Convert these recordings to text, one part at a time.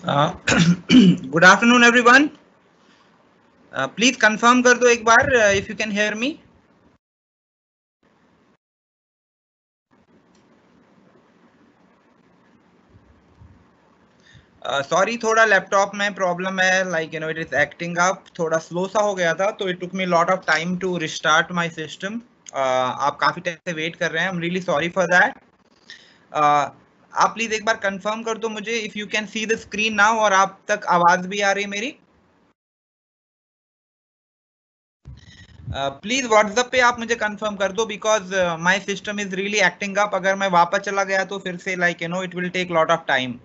Good afternoon, everyone. Please confirm कर दो एक बार if you can hear me. Sorry, थोड़ा लैपटॉप में प्रॉब्लम है, like it is acting up, थोड़ा स्लो सा हो गया था, तो it took me a lot of time to restart my system. आप काफी टाइम से वेट कर रहे हैं, I'm really sorry for that. आप प्लीज एक बार कंफर्म कर दो मुझे if you can see the screen now और आप तक आवाज भी आ रही है मेरी. प्लीज व्हाट्सएप पे आप मुझे कंफर्म कर दो because my system is really acting up. अगर मैं वापस चला गया तो फिर से it will take lot of time.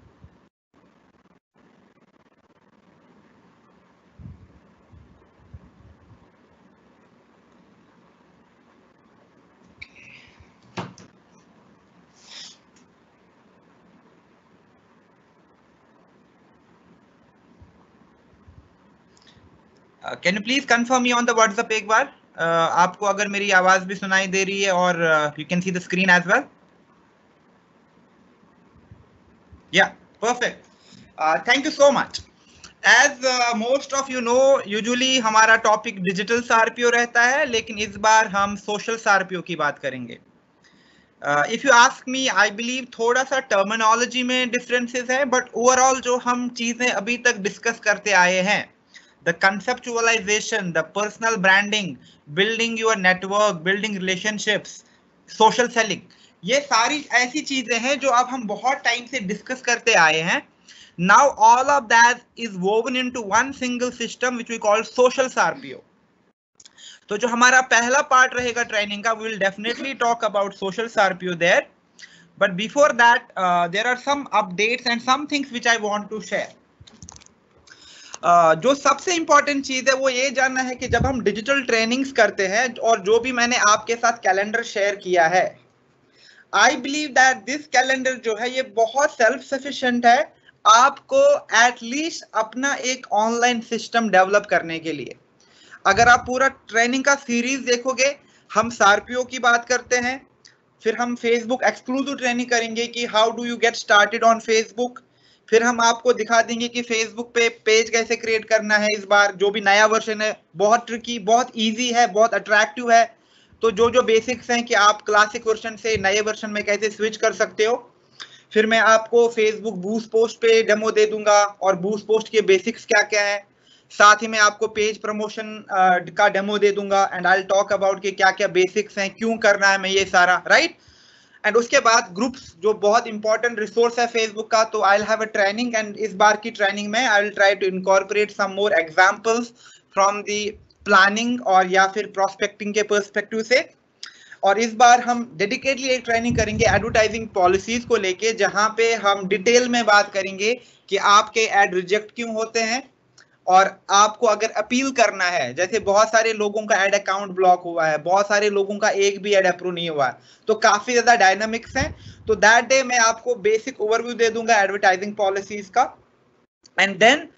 Can you please confirm me on the WhatsApp एक बार. आपको अगर मेरी आवाज भी सुनाई दे रही है और you can see the screen as well. Yeah perfect. Thank you so much. As most of you know, usually हमारा टॉपिक डिजिटल सारपीओ रहता है, लेकिन इस बार हम सोशल सारपीओ की बात करेंगे. If you ask me, I believe थोड़ा सा टर्मिनोलॉजी में डिफरेंसेस है, बट ओवरऑल जो हम चीजें अभी तक डिस्कस करते आए हैं, the conceptualization, the personal branding, building your network, building relationships, social selling, ये सारी ऐसी चीजें हैं जो अब हम बहुत टाइम से डिस्कस करते आए हैं. Now all of that is woven into one single system which we call social SRPO. तो जो हमारा पहला पार्ट रहेगा ट्रेनिंग का, we will definitely talk about social SRPO there. But before that, there are some updates and some things which I want to share. जो सबसे important चीज है वो ये जानना है कि जब हम डिजिटल ट्रेनिंग्स करते हैं और जो भी मैंने आपके साथ कैलेंडर शेयर किया है, आई बिलीव दैट दिस कैलेंडर जो है ये बहुत सेल्फ सफिशिएंट है आपको एटलीस्ट अपना एक ऑनलाइन सिस्टम डेवलप करने के लिए. अगर आप पूरा ट्रेनिंग का सीरीज देखोगे, हम सारपीओ की बात करते हैं, फिर हम फेसबुक एक्सक्लूसिव ट्रेनिंग करेंगे कि how do you get started on Facebook, फिर हम आपको दिखा देंगे कि फेसबुक पे पेज कैसे क्रिएट करना है. इस बार जो भी नया वर्जन है बहुत ट्रिकी, बहुत इजी है, बहुत अट्रैक्टिव है. तो जो जो बेसिक्स हैं कि आप क्लासिक वर्जन से नए वर्जन में कैसे स्विच कर सकते हो. फिर मैं आपको फेसबुक बूस्ट पोस्ट पे डेमो दे दूंगा और बूस्ट पोस्ट के बेसिक्स क्या क्या है. साथ ही मैं आपको पेज प्रमोशन का डेमो दे दूंगा and I will talk about कि क्या क्या बेसिक्स हैं, क्यों करना है मैं ये सारा, राइट. एंड उसके बाद ग्रुप्स जो बहुत इंपॉर्टेंट रिसोर्स है फेसबुक का, तो I will have a training and इस बार की ट्रेनिंग में I will try to incorporate some more examples from the planning और या फिर प्रोस्पेक्टिंग के पर्सपेक्टिव से. और इस बार हम डेडिकेटली एक ट्रेनिंग करेंगे एडवर्टाइजिंग पॉलिसीज को लेके, जहां पे हम डिटेल में बात करेंगे कि आपके एड रिजेक्ट क्यों होते हैं और आपको अगर अपील करना है, जैसे बहुत सारे लोगों का एड अकाउंट ब्लॉक हुआ है, बहुत सारे लोगों का एक भी एड अप्रूव नहीं हुआ है, तो काफी ज्यादा डायनामिक्स हैं. तो दैट डे मैं आपको बेसिक ओवरव्यू दे दूंगा एडवर्टाइजिंग पॉलिसीज का. एंड देन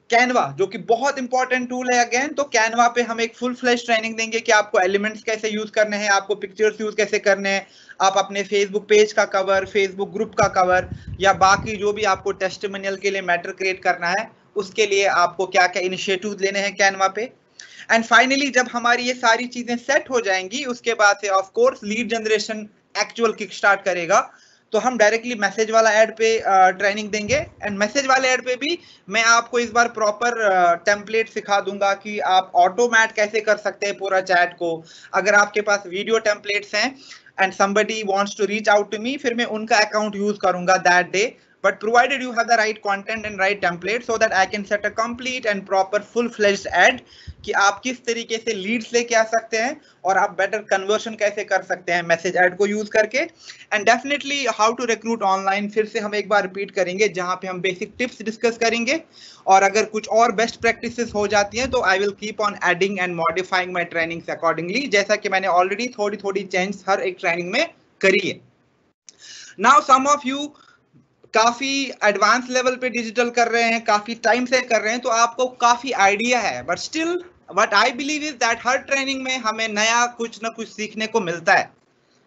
कैनवा, जो कि बहुत इंपॉर्टेंट टूल है अगेन, तो कैनवा पे हम एक फुल फ्लैश ट्रेनिंग देंगे कि आपको एलिमेंट्स कैसे यूज करने हैं, आपको पिक्चर्स यूज कैसे करने हैं, आप अपने फेसबुक पेज का कवर, फेसबुक ग्रुप का कवर या बाकी जो भी आपको टेस्टिमोनियल के लिए मैटर क्रिएट करना है उसके लिए आपको क्या क्या इनिशिएटिव्स लेने हैं कैनवा पे. एंड फाइनली जब हमारी ये सारी चीजें सेट हो जाएंगी, उसके बाद से of course lead generation actual kick start करेगा. तो हम डायरेक्टली मैसेज वाला ऐड पे ट्रेनिंग देंगे. एंड मैसेज वाले ऐड पे भी मैं आपको इस बार प्रॉपर टेम्पलेट सिखा दूंगा कि आप ऑटोमैट कैसे कर सकते हैं पूरा चैट को. अगर आपके पास वीडियो टेम्पलेट्स हैं and somebody wants to reach out to me, फिर मैं उनका अकाउंट यूज करूंगा that day, but provided you have the right content and right template so that I can set a complete and proper full-fledged ad कि आप किस तरीके से Leeds लेके आ सकते हैं और आप बेटर कन्वर्शन कैसे कर सकते हैं मैसेज ऐड को यूज करके. And definitely how to recruit online फिर से हम एक बार रिपीट करेंगे, जहां पे हम बेसिक टिप्स डिस्कस करेंगे और अगर कुछ और बेस्ट प्रैक्टिसेस हो जाती हैं तो I will keep on adding and modifying my trainings accordingly, जैसा कि मैंने ऑलरेडी थोड़ी थोड़ी चेंज हर एक ट्रेनिंग में करी है. नाउ सम ऑफ यू काफी एडवांस लेवल पे डिजिटल कर रहे हैं, काफी टाइम से कर रहे हैं, तो आपको काफी आइडिया है, but still what I believe is that her training में हमें नया कुछ ना कुछ सीखने को मिलता है,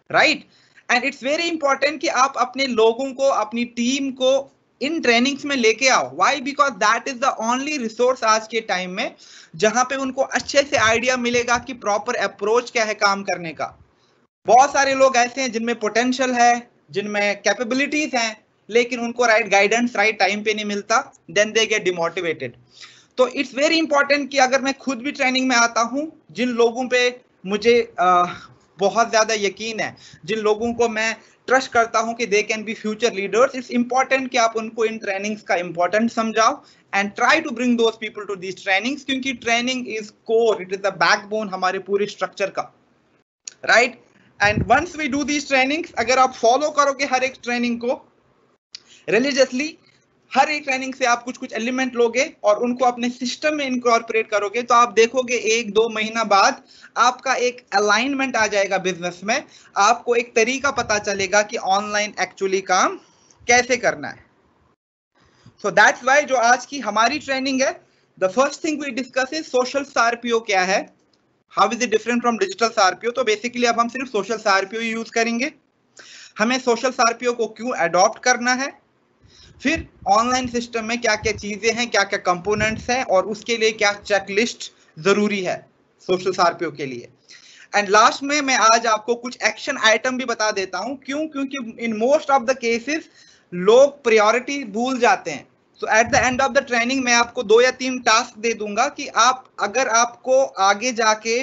right. And it's very important कि आप अपने लोगों को, अपनी टीम को इन ट्रेनिंग्स में लेके आओ। Why? Because that is the only resource आज के टाइम में जहां पे उनको अच्छे से आइडिया मिलेगा कि प्रॉपर अप्रोच क्या है काम करने का। बहुत सारे लोग ऐसे हैं जिनमें पोटेंशियल है, जिनमें कैपेबिलिटीज हैं, लेकिन उनको राइट गाइडेंस राइट टाइम पे नहीं मिलता, देन दे गेट डिमोटिवेटेड। तो इट्स वेरी इंपॉर्टेंट कि अगर मैं खुद भी ट्रेनिंग में आता हूं, जिन लोगों पे मुझे बहुत ज्यादा यकीन है, जिन लोगों को मैं ट्रस्ट करता हूं कि they can be future leaders, it's important कि आप उनको इन ट्रेनिंग्स का इंपॉर्टेंट समझाओ and try to bring those people to these trainings, क्योंकि training is core, it is the backbone हमारे पूरे स्ट्रक्चर का, right. And once we do these trainings, अगर आप फॉलो करोगे हर एक ट्रेनिंग को रिलीजियसली, हर एक ट्रेनिंग से आप कुछ कुछ एलिमेंट लोगे और उनको अपने सिस्टम में इनकॉर्पोरेट करोगे, तो आप देखोगे 1-2 महीना बाद आपका एक अलाइनमेंट आ जाएगा बिजनेस में। आपको एक तरीका पता चलेगा कि ऑनलाइन एक्चुअली काम कैसे करना है। सो दैट्स व्हाई जो आज की हमारी ट्रेनिंग है, the first thing we discuss is social सारपीओ क्या है, how is it different from digital सारपीओ। तो बेसिकली अब हम सिर्फ सोशल सारपीओ यूज करेंगे। हमें सोशल सारपीओ को क्यों अडॉप्ट करना है, फिर ऑनलाइन सिस्टम में क्या क्या चीजें हैं, क्या क्या कंपोनेंट्स हैं, और उसके लिए क्या चेकलिस्ट जरूरी है सोशल सारपीओ के लिए। एंड लास्ट में मैं आज आपको कुछ एक्शन आइटम भी बता देता हूं। क्यों? क्योंकि in most of the cases लोग प्रायोरिटी भूल जाते हैं। So at the end of the training मैं आपको 2 या 3 टास्क दे दूंगा कि आप, अगर आपको आगे जाके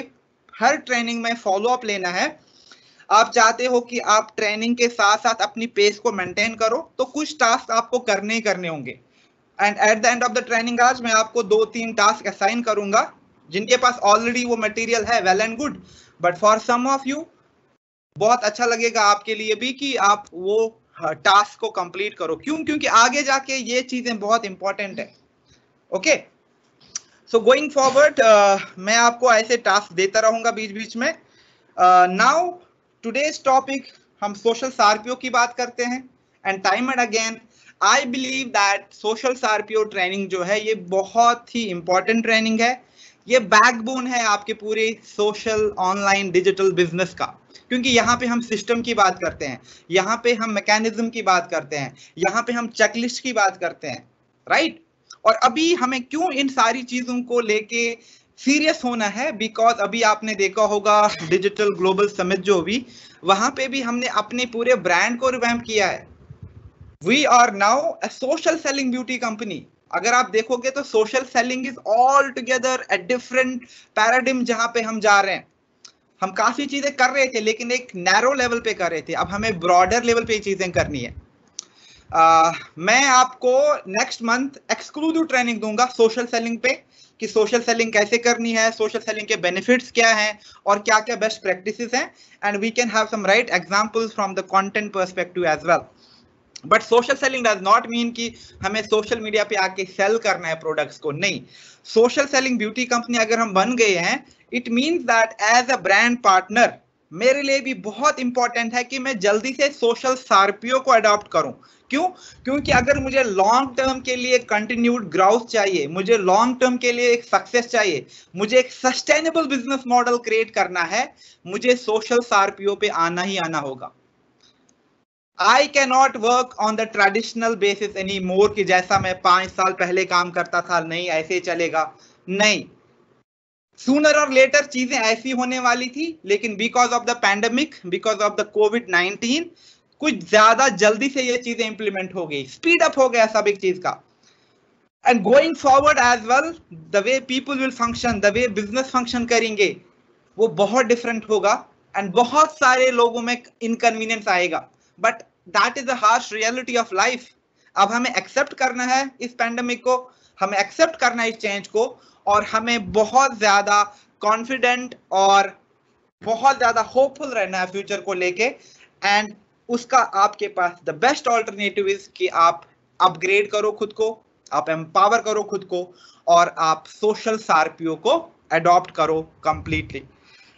हर ट्रेनिंग में फॉलो अप लेना है, आप चाहते हो कि आप ट्रेनिंग के साथ साथ अपनी पेस को मेंटेन करो, तो कुछ टास्क आपको करने ही करने होंगे। And at the end of the training आज मैं आपको 2-3 टास्क असाइन करूंगा। जिनके पास ऑलरेडी वो मटेरियल है, well and good, but for some of you बहुत अच्छा लगेगा आपके लिए भी कि आप वो टास्क को कंप्लीट करो। क्यों? क्योंकि आगे जाके ये चीजें बहुत इंपॉर्टेंट है। ओके, सो गोइंग फॉरवर्ड मैं आपको ऐसे टास्क देता रहूंगा बीच बीच में। नाउ टुडेज टॉपिक, हम सोशल सारपीओ की बात करते हैं। And time and again I believe that social सारपीओ ट्रेनिंग जो है ये बहुत ही इंपॉर्टेंट ट्रेनिंग है। ये बैकबोन है आपके पूरे सोशल ऑनलाइन डिजिटल बिजनेस का, क्योंकि यहाँ पे हम सिस्टम की बात करते हैं, यहाँ पे हम मैकेनिज्म की बात करते हैं, यहाँ पे हम चेकलिस्ट की बात करते हैं, राइट। और अभी हमें क्यों इन सारी चीजों को लेके सीरियस होना है, बिकॉज अभी आपने देखा होगा डिजिटल ग्लोबल समिट जो भी, वहां पे भी हमने अपने पूरे ब्रांड को रिवैम्प किया है। We are now a social selling beauty company. अगर आप देखोगे तो social selling is all together a different paradigm जहां पे हम जा रहे हैं। हम काफी चीजें कर रहे थे लेकिन एक नैरो लेवल पे कर रहे थे, अब हमें ब्रॉडर लेवल पे चीजें करनी है। मैं आपको नेक्स्ट मंथ एक्सक्लूसिव ट्रेनिंग दूंगा सोशल सेलिंग पे, कि सोशल सेलिंग कैसे करनी है, सोशल सेलिंग के बेनिफिट्स क्या हैं और क्या क्या बेस्ट प्रैक्टिसेस हैं, and we can have some right examples from the content perspective as well. But social selling does not mean कि हमें सोशल मीडिया पे आके सेल करना है प्रोडक्ट्स को, नहीं। सोशल सेलिंग ब्यूटी कंपनी अगर हम बन गए हैं, it means that as a brand partner मेरे लिए भी बहुत इंपॉर्टेंट है कि मैं जल्दी से सोशल सारपीओ को अडॉप्ट करूं। क्यों? क्योंकि अगर मुझे लॉन्ग टर्म के लिए कंटिन्यूड ग्रोथ चाहिए, मुझे लॉन्ग टर्म के लिए एक सक्सेस चाहिए, मुझे एक सस्टेनेबल बिजनेस मॉडल क्रिएट करना है, मुझे सोशल सारपीओ पे आना ही आना होगा। I cannot work on the traditional basis anymore कि जैसा मैं 5 साल पहले काम करता था, नहीं ऐसे ही चलेगा, नहीं। Sooner और later चीजें ऐसी होने वाली थी, लेकिन because of the pandemic, because of the COVID-19 कुछ ज्यादा जल्दी से ये चीजें इंप्लीमेंट हो गई, स्पीड अप हो गया सब एक चीज का। And going forward as well, the way people will function, the way business function करेंगे, वो बहुत डिफरेंट होगा एंड बहुत सारे लोगों में इनकन्वीनियंस आएगा। But that is a harsh reality of life. अब हमें एक्सेप्ट करना है इस पैंडेमिक को, हमें एक्सेप्ट करना है इस चेंज को, और हमें बहुत ज्यादा कॉन्फिडेंट और बहुत ज्यादा होपफुल रहना है फ्यूचर को लेके। एंड उसका आपके पास द बेस्ट ऑल्टरनेटिव इज कि आप अपग्रेड करो खुद को, आप एम्पावर करो खुद को, और आप सोशल सारपीओ को अडॉप्ट करो कंप्लीटली।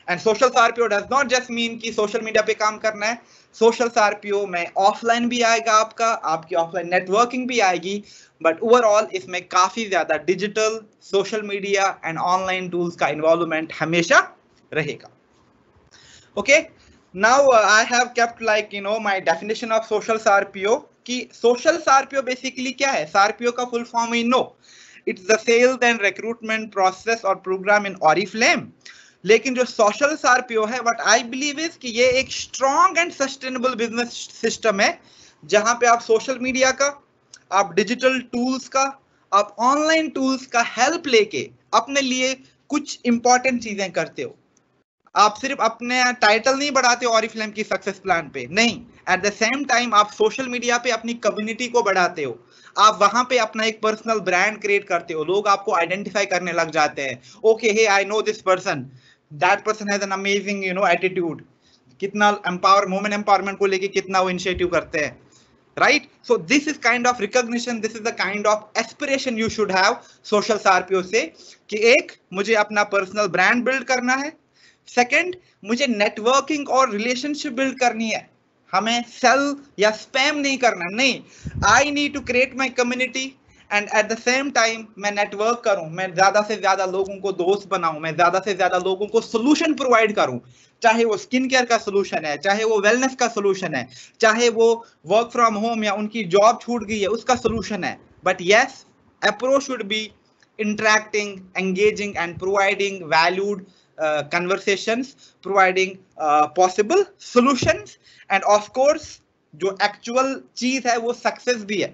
एंड सोशल सारपीओ डज नॉट जस्ट मीन कि सोशल मीडिया पे काम करना है। सोशल सारपीओ में ऑफलाइन भी आएगा आपका, आपकी ऑफलाइन नेटवर्किंग भी आएगी, बट ओवरऑल इसमें काफी ज्यादा digital, social media and online tools का इन्वॉल्वमेंट हमेशा रहेगा। Okay, now I have kept like my definition of social Sarpio कि सोशल सार्पियो बेसिकली क्या है? सार्पियो का full form we know, it's the sales and recruitment process और program in Oriflame. लेकिन जो सोशल सार्पियो है, व्हाट आई बिलीव इज कि ये एक strong and sustainable business system है, जहां पे आप सोशल मीडिया का, आप डिजिटल टूल्स का, आप ऑनलाइन टूल्स का हेल्प लेके अपने लिए कुछ इंपॉर्टेंट चीजें करते हो। आप सिर्फ अपने टाइटल नहीं बढ़ाते हो ऑरिफ्लेम की सक्सेस प्लान पे, नहीं, एट द सेम टाइम आप सोशल मीडिया पे अपनी कम्युनिटी को बढ़ाते हो, आप वहां पे अपना एक पर्सनल ब्रांड क्रिएट करते हो, लोग आपको आइडेंटिफाई करने लग जाते हैं, okay hey I know this person, that person has an amazing attitude, कितना वुमेन एम्पावरमेंट को लेके कितना वो इनिशिएटिव करते हैं, right? So this is kind of recognition, this is the kind of aspiration you should have social सार्पियो से, कि एक, मुझे अपना पर्सनल ब्रांड बिल्ड करना है, सेकंड, मुझे नेटवर्किंग और रिलेशनशिप बिल्ड करनी है, हमें सेल या स्पैम नहीं करना, नहीं, I need to create my community and at the same time मैं नेटवर्क करूं, मैं ज्यादा से ज्यादा लोगों को दोस्त बनाऊं, मैं ज्यादा से ज्यादा लोगों को सोल्यूशन प्रोवाइड करूं, चाहे वो स्किन केयर का सोल्यूशन है, चाहे वो वेलनेस का सोल्यूशन है, चाहे वो वर्क फ्रॉम होम या उनकी जॉब छूट गई है उसका सोल्यूशन है, but yes, approach should be interacting, engaging and providing valued conversations, providing possible solutions, and of course जो एक्चुअल चीज है वो सक्सेस भी है।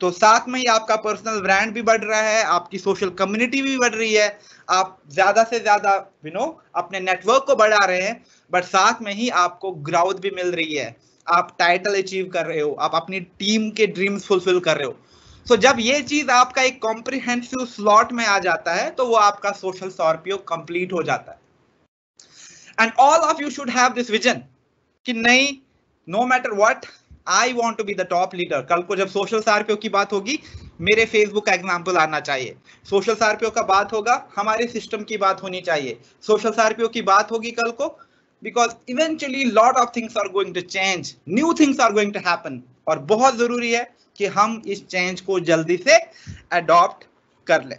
तो साथ में ही आपका पर्सनल ब्रांड भी बढ़ रहा है, आपकी सोशल कम्युनिटी भी बढ़ रही है, आप ज्यादा से ज्यादा अपने नेटवर्क को बढ़ा रहे हैं, बट साथ में ही आपको ग्रोथ भी मिल रही है, आप टाइटल अचीव कर रहे हो, आप अपनी टीम के ड्रीम्स फुलफिल कर रहे हो। सो जब ये चीज आपका एक कॉम्प्रिहेंसिव स्लॉट में आ जाता है तो वो आपका सोशल सार्पियो कंप्लीट हो जाता है। And all of you should have this vision कि नहीं, no matter what, I want to be the top leader. कल को जब सोशल सार्पियो की बात होगी, मेरे फेसबुक का एग्जांपल आना चाहिए, सोशल सार्पियो का बात होगा, हमारे सिस्टम की बात होनी चाहिए, सोशल सार्पियो की बात होगी कल को, because eventually lot of things are going to change, new things are going to happen, और बहुत जरूरी है कि हम इस चेंज को जल्दी से अडॉप्ट कर लें।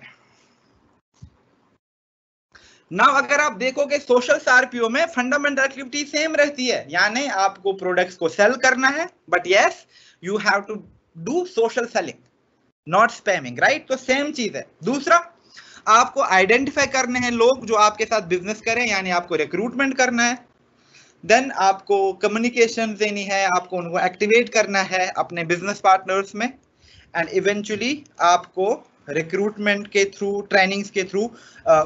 नाउ अगर आप देखोगे सोशल सार्पियो में फंडामेंटल एक्टिविटी सेम रहती है, यानी आपको प्रोडक्ट्स को सेल करना है, but yes you have to do social selling, not spamming, right? तो सेम चीज है। दूसरा, आपको आइडेंटिफाई करने हैं लोग जो आपके साथ बिजनेस करें, यानी आपको रिक्रूटमेंट करना है, देन आपको कम्युनिकेशन देनी है, आपको उनको एक्टिवेट करना है अपने बिजनेस पार्टनर्स में, एंड इवेंचुअली आपको रिक्रूटमेंट के थ्रू, ट्रेनिंग्स के थ्रू,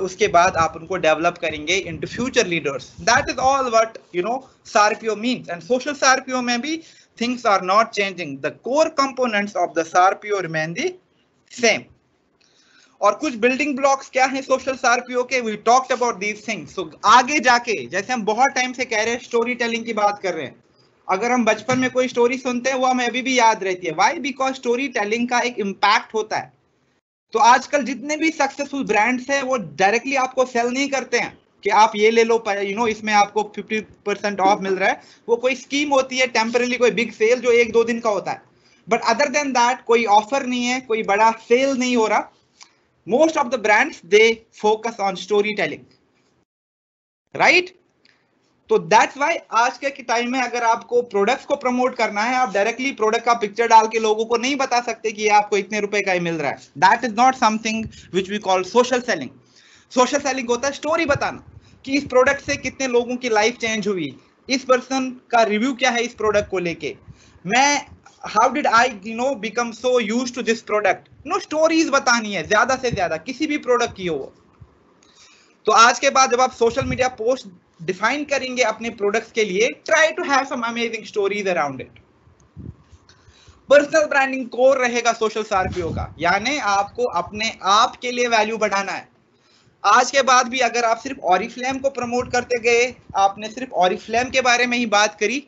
उसके बाद आप उनको डेवलप करेंगे into future leaders. That is all what सार्पियो मीन्स। एंड सोशल सार्पियो में भी things are not changing, the core components of the सार्पियो रिमेन द सेम। और कुछ बिल्डिंग ब्लॉक्स क्या हैं सोशल सार्पियो के, we talked about these things. So आगे जाके, जैसे हम बहुत टाइम से कह रहे हैं, स्टोरी टेलिंग की बात कर रहे हैं, अगर हम बचपन में कोई स्टोरी सुनते हैं वो हमें अभी भी याद रहती है। वाई? बिकॉज स्टोरी टेलिंग का एक इम्पैक्ट होता है। तो आजकल जितने भी सक्सेसफुल ब्रांड्स हैं वो डायरेक्टली आपको सेल नहीं करते हैं कि आप ये ले लो, इसमें आपको 50% ऑफ मिल रहा है। वो कोई स्कीम होती है टेम्पररी, कोई बिग सेल जो 1-2 दिन का होता है, बट अदर देन दैट कोई ऑफर नहीं है, कोई बड़ा सेल नहीं हो रहा। Most of the brands, they focus on storytelling, right? तो that's why आज के टाइम में अगर आपको प्रोडक्ट्स को प्रमोट करना है, आप डायरेक्टली प्रोडक्ट का पिक्चर डाल के लोगों को नहीं बता सकते कि ये आपको इतने रुपए का ही मिल रहा है। That is not something which we call social selling. Social selling होता है स्टोरी बताना कि इस प्रोडक्ट से कितने लोगों की लाइफ चेंज हुई, इस पर्सन का रिव्यू क्या है इस प्रोडक्ट को लेके, मैं how did I become so used to this product, stories बतानी है ज्यादा से ज्यादा, किसी भी प्रोडक्ट की हो। तो आज के बाद जब आप सोशल मीडिया पोस्ट डिफाइन करेंगे अपने प्रोडक्ट्स के लिए, try to have some amazing stories around it. Personal branding core रहेगा सोशल सार्पियो का, यानी आपको अपने आप के लिए वैल्यू बढ़ाना है। आज के बाद भी अगर आप सिर्फ ऑरिफ्लेम को प्रमोट करते गए, आपने सिर्फ ऑरिफ्लेम के बारे में ही बात करी,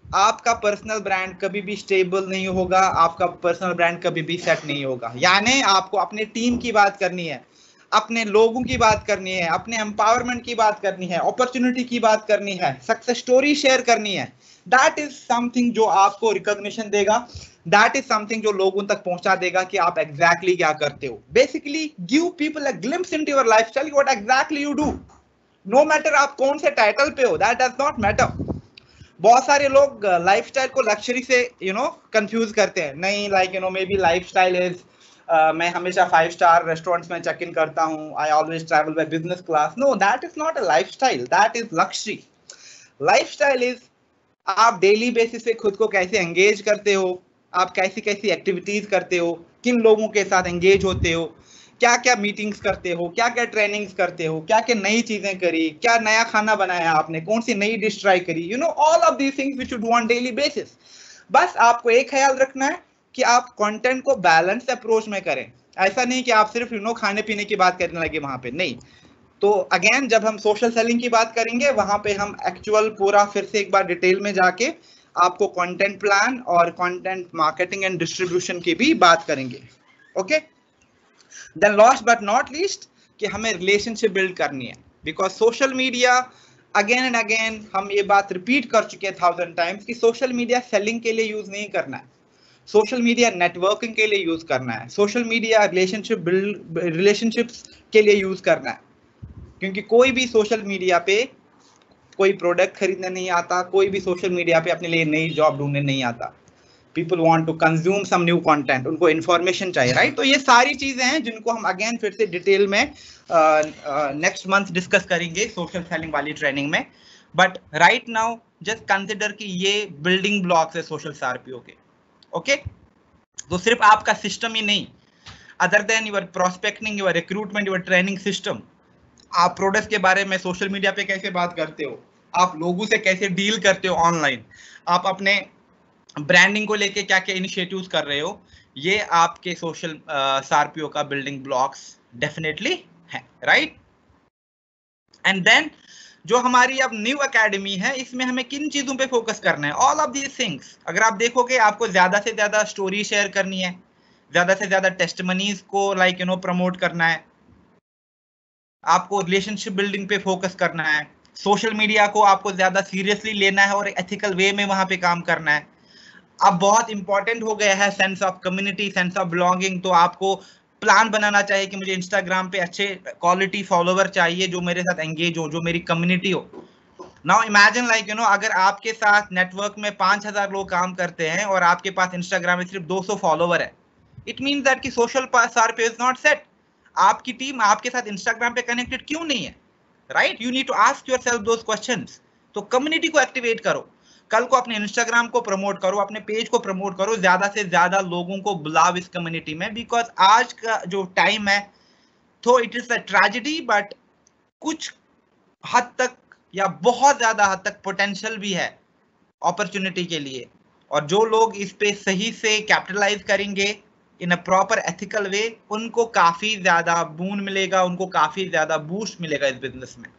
आपका पर्सनल ब्रांड कभी भी स्टेबल नहीं होगा, आपका पर्सनल ब्रांड कभी भी सेट नहीं होगा। यानी आपको अपने टीम की बात करनी है, अपने लोगों की बात करनी है, अपने एम्पावरमेंट की बात करनी है, अपॉर्चुनिटी की बात करनी है, सक्सेस स्टोरी शेयर करनी है। दैट इज समथिंग जो आपको रिकॉग्निशन देगा, दैट इज समथिंग जो लोगों तक पहुंचा देगा कि आप एग्जैक्टली क्या करते हो। Basically give people a glimpse into your lifestyle, what exactly you do. No matter आप कौन से टाइटल पे हो, दैट डज नॉट मैटर, बहुत सारे लोग लाइफस्टाइल को लग्जरी से कंफ्यूज करते हैं। नहीं, like may be lifestyle is मैं हमेशा 5 स्टार रेस्टोरेंट्स में चेक इन करता हूँ, I always travel by business class. No, that is not a lifestyle, that is luxury. Lifestyle is आप डेली बेसिस पे खुद को कैसे एंगेज करते हो, आप कैसी कैसी एक्टिविटीज करते हो, किन लोगों के साथ एंगेज होते हो, क्या क्या मीटिंग्स करते हो, क्या क्या ट्रेनिंग्स करते हो, क्या क्या नई चीजें करी, क्या नया खाना बनाया आपने, कौन सी नई डिश ट्राई करी, all of these things which you do on daily basis. बस आपको एक ख्याल रखना है कि आप कंटेंट को बैलेंस अप्रोच में करें। ऐसा नहीं कि आप सिर्फ खाने पीने की बात करने लगे वहां पे, नहीं। तो अगेन जब हम सोशल सेलिंग की बात करेंगे वहां पे हम एक्चुअल पूरा फिर से एक बार डिटेल में जाके आपको कंटेंट प्लान और कंटेंट मार्केटिंग एंड डिस्ट्रीब्यूशन की भी बात करेंगे। Okay, then last but not least कि हमें रिलेशनशिप बिल्ड करनी है, because social media again and again हम ये बात रिपीट कर चुके हैं 1000 टाइम्स कि सोशल मीडिया सेलिंग के लिए यूज नहीं करना है, सोशल मीडिया नेटवर्किंग के लिए यूज करना है, सोशल मीडिया रिलेशनशिप्स के लिए यूज करना है। क्योंकि कोई भी सोशल मीडिया पे कोई प्रोडक्ट खरीदने नहीं आता, कोई भी सोशल मीडिया पे अपने लिए नई जॉब ढूंढने नहीं आता। People want to consume some new content, उनको इन्फॉर्मेशन चाहिए, राइट। तो ये सारी चीजें हैं जिनको हम अगेन फिर से डिटेल में नेक्स्ट मंथ डिस्कस करेंगे सोशल सेलिंग वाली ट्रेनिंग में। But right now just consider कि ये बिल्डिंग ब्लॉक्स है सोशल सारपीओ के। ओके, तो सिर्फ आपका सिस्टम ही नहीं, other than your prospecting, your recruitment, your training system, आप प्रोडक्ट के बारे में सोशल मीडिया पे कैसे बात करते हो, आप लोगों से कैसे डील करते हो ऑनलाइन, आप अपने ब्रांडिंग को लेके क्या क्या इनिशिएटिव्स कर रहे हो, ये आपके सोशल सारपीओ का बिल्डिंग ब्लॉक्स डेफिनेटली है, राइट। एंड देन जो हमारी अब न्यू एकेडमी है इसमें हमें किन चीजों पे फोकस करना है, ऑल ऑफ दीज थिंग्स। अगर आप देखोगे आपको ज्यादा से ज्यादा स्टोरी शेयर करनी है, ज्यादा से ज्यादा टेस्टिमनीज को प्रमोट करना है, आपको रिलेशनशिप बिल्डिंग पे फोकस करना है, सोशल मीडिया को आपको ज्यादा सीरियसली लेना है और एथिकल वे में वहां पे काम करना है। अब बहुत इंपॉर्टेंट हो गया है sense of community, sense of belonging. तो आपको प्लान बनाना चाहिए कि मुझे इंस्टाग्राम पे अच्छे क्वालिटी फॉलोवर चाहिए जो मेरे साथ एंगेज हो, जो मेरी कम्युनिटी हो। नाउ इमेजिन अगर आपके साथ नेटवर्क में 5000 लोग काम करते हैं और आपके पास इंस्टाग्राम में सिर्फ 200 फॉलोवर है, इट मीन्स दैट कि social Sarpio is not set. आपकी टीम आपके साथ इंस्टाग्राम पे कनेक्टेड क्यों नहीं है, right. You need to ask yourself those questions. तो कम्युनिटी को एक्टिवेट करो, कल को अपने इंस्टाग्राम को प्रमोट करो, अपने पेज को प्रमोट करो, ज्यादा से ज्यादा लोगों को बुलाओ इस कम्युनिटी में। बिकॉज आज का जो टाइम है तो it is a tragedy, but कुछ हद तक या बहुत ज्यादा हद तक पोटेंशियल भी है अपॉर्चुनिटी के लिए, और जो लोग इस पे सही से कैपिटलाइज करेंगे इन अ प्रॉपर एथिकल वे, उनको काफी ज्यादा बून मिलेगा, उनको काफी ज्यादा बूस्ट मिलेगा इस बिजनेस में।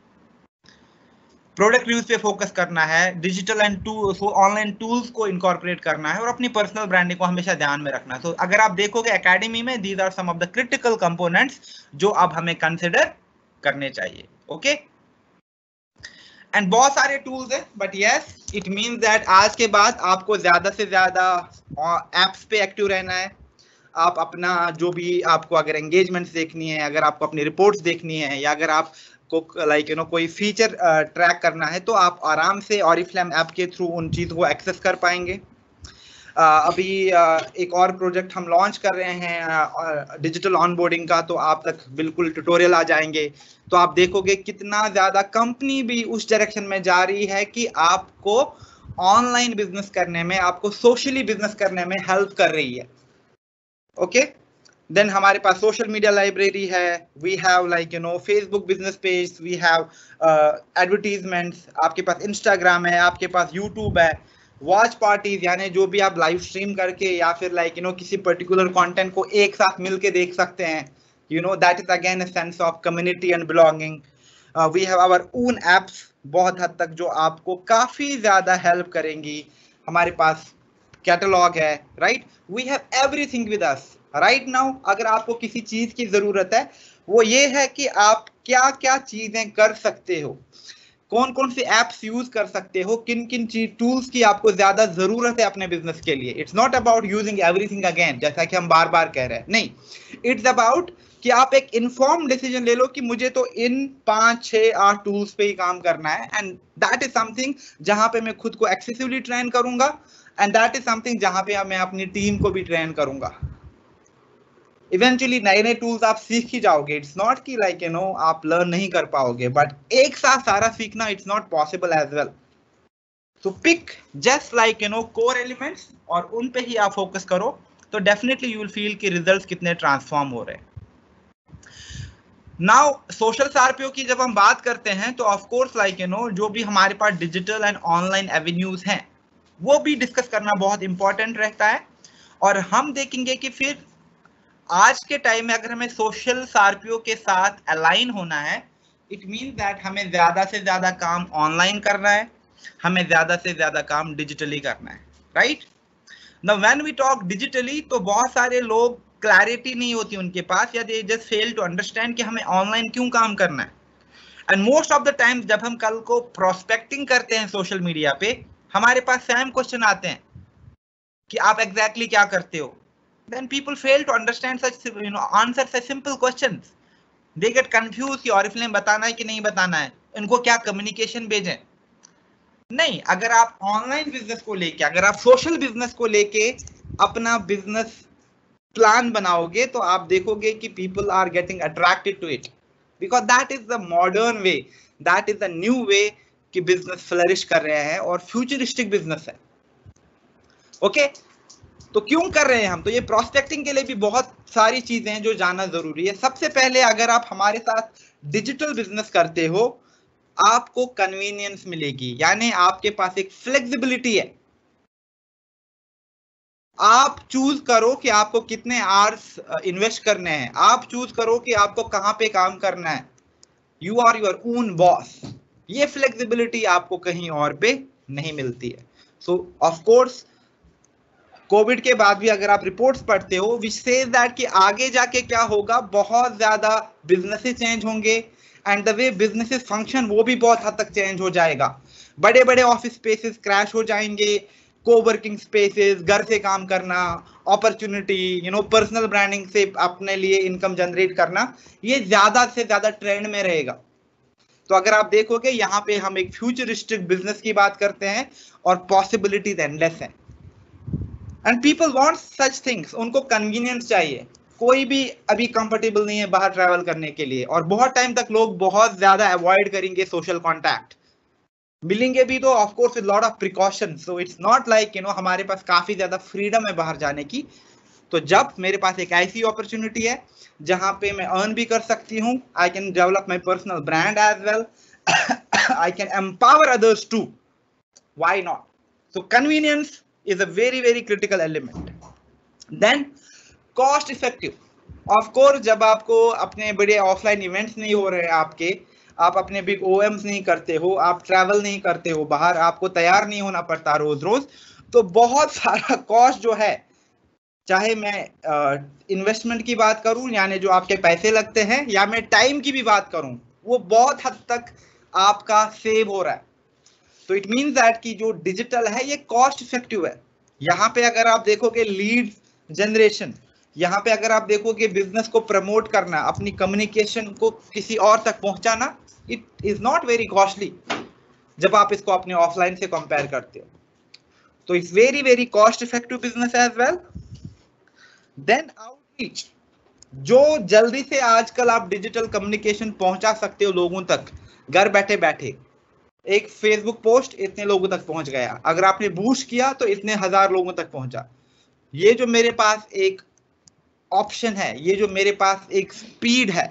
प्रोडक्ट रिव्यूज पे फोकस करना है, डिजिटल एंड ऑनलाइन टूल्स को इनकॉर्पोरेट करना है, और अपनी पर्सनल ब्रांडिंग को हमेशा ध्यान में रखना है। तो अगर आप देखोगे एकेडमी में these are some of the critical components जो अब हमें कंसिडर करने चाहिए। ओके, एंड बहुत सारे टूल्स है, but yes it means that आज के बाद आपको ज्यादा से ज्यादा एप्स पे एक्टिव रहना है। आप अपना जो भी आपको अगर एंगेजमेंट्स देखनी है, अगर आपको अपनी रिपोर्ट्स देखनी है, या अगर आप को कोई फीचर ट्रैक करना है, तो आप आराम से ऑरिफ्लेम ऐप के थ्रू उन चीज़ों को एक्सेस कर पाएंगे। अभी एक और प्रोजेक्ट हम लॉन्च कर रहे हैं डिजिटल ऑनबोर्डिंग का, तो आप तक बिल्कुल ट्यूटोरियल आ जाएंगे। तो आप देखोगे कितना ज़्यादा कंपनी भी उस डायरेक्शन में जा रही है कि आपको ऑनलाइन बिजनेस करने में, आपको सोशली बिजनेस करने में हेल्प कर रही है। ओके, देन हमारे पास सोशल मीडिया लाइब्रेरी है, we have Facebook business page, we have advertisements, आपके पास इंस्टाग्राम है, आपके पास यूट्यूब है, वॉच पार्टीज यानी जो भी आप लाइव स्ट्रीम करके या फिर किसी पर्टिकुलर कंटेंट को एक साथ मिलके देख सकते हैं, that is again a sense of community and belonging. We have our own apps बहुत हद तक जो आपको काफी ज्यादा हेल्प करेंगी। हमारे पास कैटलॉग है, right, we have everything with us right now. अगर आपको किसी चीज की जरूरत है, वो ये है कि आप क्या क्या चीजें कर सकते हो, कौन कौन से एप्स यूज कर सकते हो, किन किन टूल्स की आपको ज्यादा जरूरत है अपने बिजनेस के लिए। It's not about using everything again, जैसा कि हम बार बार कह रहे हैं, नहीं, इट्स अबाउट कि आप एक इन्फॉर्म डिसीजन ले लो कि मुझे तो इन 5, 6, 8 टूल्स पे ही काम करना है, एंड दैट इज समथिंग जहां पे मैं खुद को एक्सेसिवली ट्रेन करूंगा, एंड दैट इज समथिंग जहां पे मैं अपनी टीम को भी ट्रेन करूंगा। इवेंचुअली नए नए टूल्स आप सीख ही जाओगे, इट्स नॉट कि लाइक आप लर्न नहीं कर पाओगे, बट एक साथ सारा सीखना it's not possible as well. So pick just like core elements और उन पे ही आप फोकस करो, तो डेफिनेटली यू विल फील कि रिजल्ट्स कितने ट्रांसफॉर्म हो रहे हैं। नाउ सोशल सार्पियो की जब हम बात करते हैं तो ऑफ कोर्स लाइक जो भी हमारे पास डिजिटल एंड ऑनलाइन एवेन्यूज हैं वो भी डिस्कस करना बहुत इंपॉर्टेंट रहता है। और हम देखेंगे कि फिर आज के टाइम में अगर हमें सोशल सार्पियो के साथ अलाइन होना है, इट मीन्स दैट हमें ज्यादा से ज्यादा काम ऑनलाइन करना है, हमें ज्यादा से ज्यादा काम डिजिटली करना है, right. Now when we talk digitally तो बहुत सारे लोग क्लैरिटी नहीं होती उनके पास, या they just fail to understand कि हमें ऑनलाइन क्यों काम करना है। And most of the time जब हम कल को प्रोस्पेक्टिंग करते हैं सोशल मीडिया पे, हमारे पास सेम क्वेश्चन आते हैं कि आप एग्जैक्टली क्या करते हो। Then people fail to understand such answer such simple questions. They get confused कि Oriflame बताना है कि नहीं बताना है, इनको क्या कम्युनिकेशन भेजें। नहीं, अगर आप ऑनलाइन बिजनेस को लेके, अगर आप सोशल बिजनेस को लेके अपना बिजनेस प्लान बनाओगे तो आप देखोगे कि people are getting attracted to it, because that is the modern way, that is the new way कि बिजनेस फ्लरिश कर रहे हैं और फ्यूचरिस्टिक बिजनेस है। ओके, तो क्यों कर रहे हैं हम? तो ये प्रोस्पेक्टिंग के लिए भी बहुत सारी चीजें हैं जो जानना जरूरी है। सबसे पहले अगर आप हमारे साथ डिजिटल बिजनेस करते हो, आपको कन्वीनियंस मिलेगी, यानी आपके पास एक फ्लेक्सिबिलिटी है। आप चूज करो कि आपको कितने आवर्स इन्वेस्ट करने हैं, आप चूज करो कि आपको कहां पे काम करना है। You are your own boss. ये फ्लेक्सिबिलिटी आपको कहीं और पे नहीं मिलती है। सो ऑफ कोर्स कोविड के बाद भी अगर आप रिपोर्ट्स पढ़ते हो विच सेज दैट कि आगे जाके क्या होगा, बहुत ज्यादा बिजनेसेस चेंज होंगे, and the way businesses function वो भी बहुत हद तक चेंज हो जाएगा। बड़े बड़े ऑफिस स्पेसेस क्रैश हो जाएंगे, कोवर्किंग स्पेसेस, घर से काम करना, अपॉर्चुनिटी, पर्सनल ब्रांडिंग से अपने लिए इनकम जनरेट करना, ये ज्यादा से ज्यादा ट्रेंड में रहेगा। तो अगर आप देखोगे यहाँ पे हम एक फ्यूचरिस्टिक बिजनेस की बात करते हैं और पॉसिबिलिटीज एंडलेस हैं। And people want such things, उनको कन्वीनियंस चाहिए। कोई भी अभी कंफर्टेबल नहीं है बाहर ट्रैवल करने के लिए, और बहुत टाइम तक लोग बहुत ज्यादा अवॉइड करेंगे सोशल कॉन्टैक्ट। मिलेंगे भी तो of course with lot of precaution, so it's not like हमारे पास काफी ज्यादा फ्रीडम है बाहर जाने की। तो जब मेरे पास एक ऐसी अपॉर्चुनिटी है जहां पे मैं अर्न भी कर सकती हूँ, I can develop my personal brand as well, I can empower others too, why not? So convenience is a very critical element. Then cost effective. Of course जब आपको अपने बड़े ऑफलाइन इवेंट्स नहीं हो रहे हैं आपके, आप अपने बिग ओएम्स नहीं करते हो, आप ट्रैवल नहीं करते हो बाहर, आपको तैयार नहीं होना पड़ता रोज रोज, तो बहुत सारा कॉस्ट जो है, चाहे मैं इन्वेस्टमेंट की बात करूं यानी जो आपके पैसे लगते हैं, या मैं टाइम की भी बात करूं, वो बहुत हद तक आपका सेव हो रहा है। तो इट मीन्स दैट कि जो डिजिटल है ये कॉस्ट इफेक्टिव है। यहाँ पे अगर आप देखोगे लीड जनरेशन, यहाँ पे अगर आप देखोगे बिजनेस को प्रमोट करना, अपनी कम्युनिकेशन को किसी और तक पहुंचाना, it is not very costly जब आप इसको अपने ऑफलाइन से कंपेयर करते हो। तो it's very cost effective business as well. Then outreach, जो जल्दी से आजकल आप डिजिटल कम्युनिकेशन पहुंचा सकते हो लोगों तक घर बैठे बैठे। एक फेसबुक पोस्ट इतने लोगों तक पहुंच गया, अगर आपने बूस्ट किया तो इतने हजार लोगों तक पहुंचा। ये जो मेरे पास एक ऑप्शन है, ये जो मेरे पास एक स्पीड है,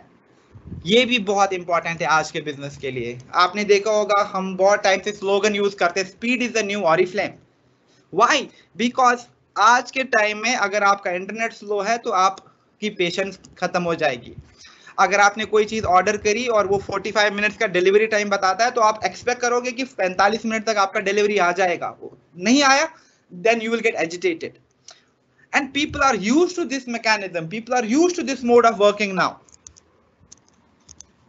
ये भी बहुत इंपॉर्टेंट है आज के बिजनेस के लिए। आपने देखा होगा हम बहुत टाइम से स्लोगन यूज करते हैं, speed is the new Oriflame. Why? Because आज के टाइम में अगर आपका इंटरनेट स्लो है तो आपकी पेशेंस खत्म हो जाएगी। अगर आपने कोई चीज ऑर्डर करी और वो 45 मिनट्स का डिलीवरी टाइम बताता है, तो आप एक्सपेक्ट करोगे कि 45 मिनट तक आपका डिलीवरी आ जाएगा, वो नहीं आया, then you will get agitated. And people are used to this mechanism, people are used to this mode of working now.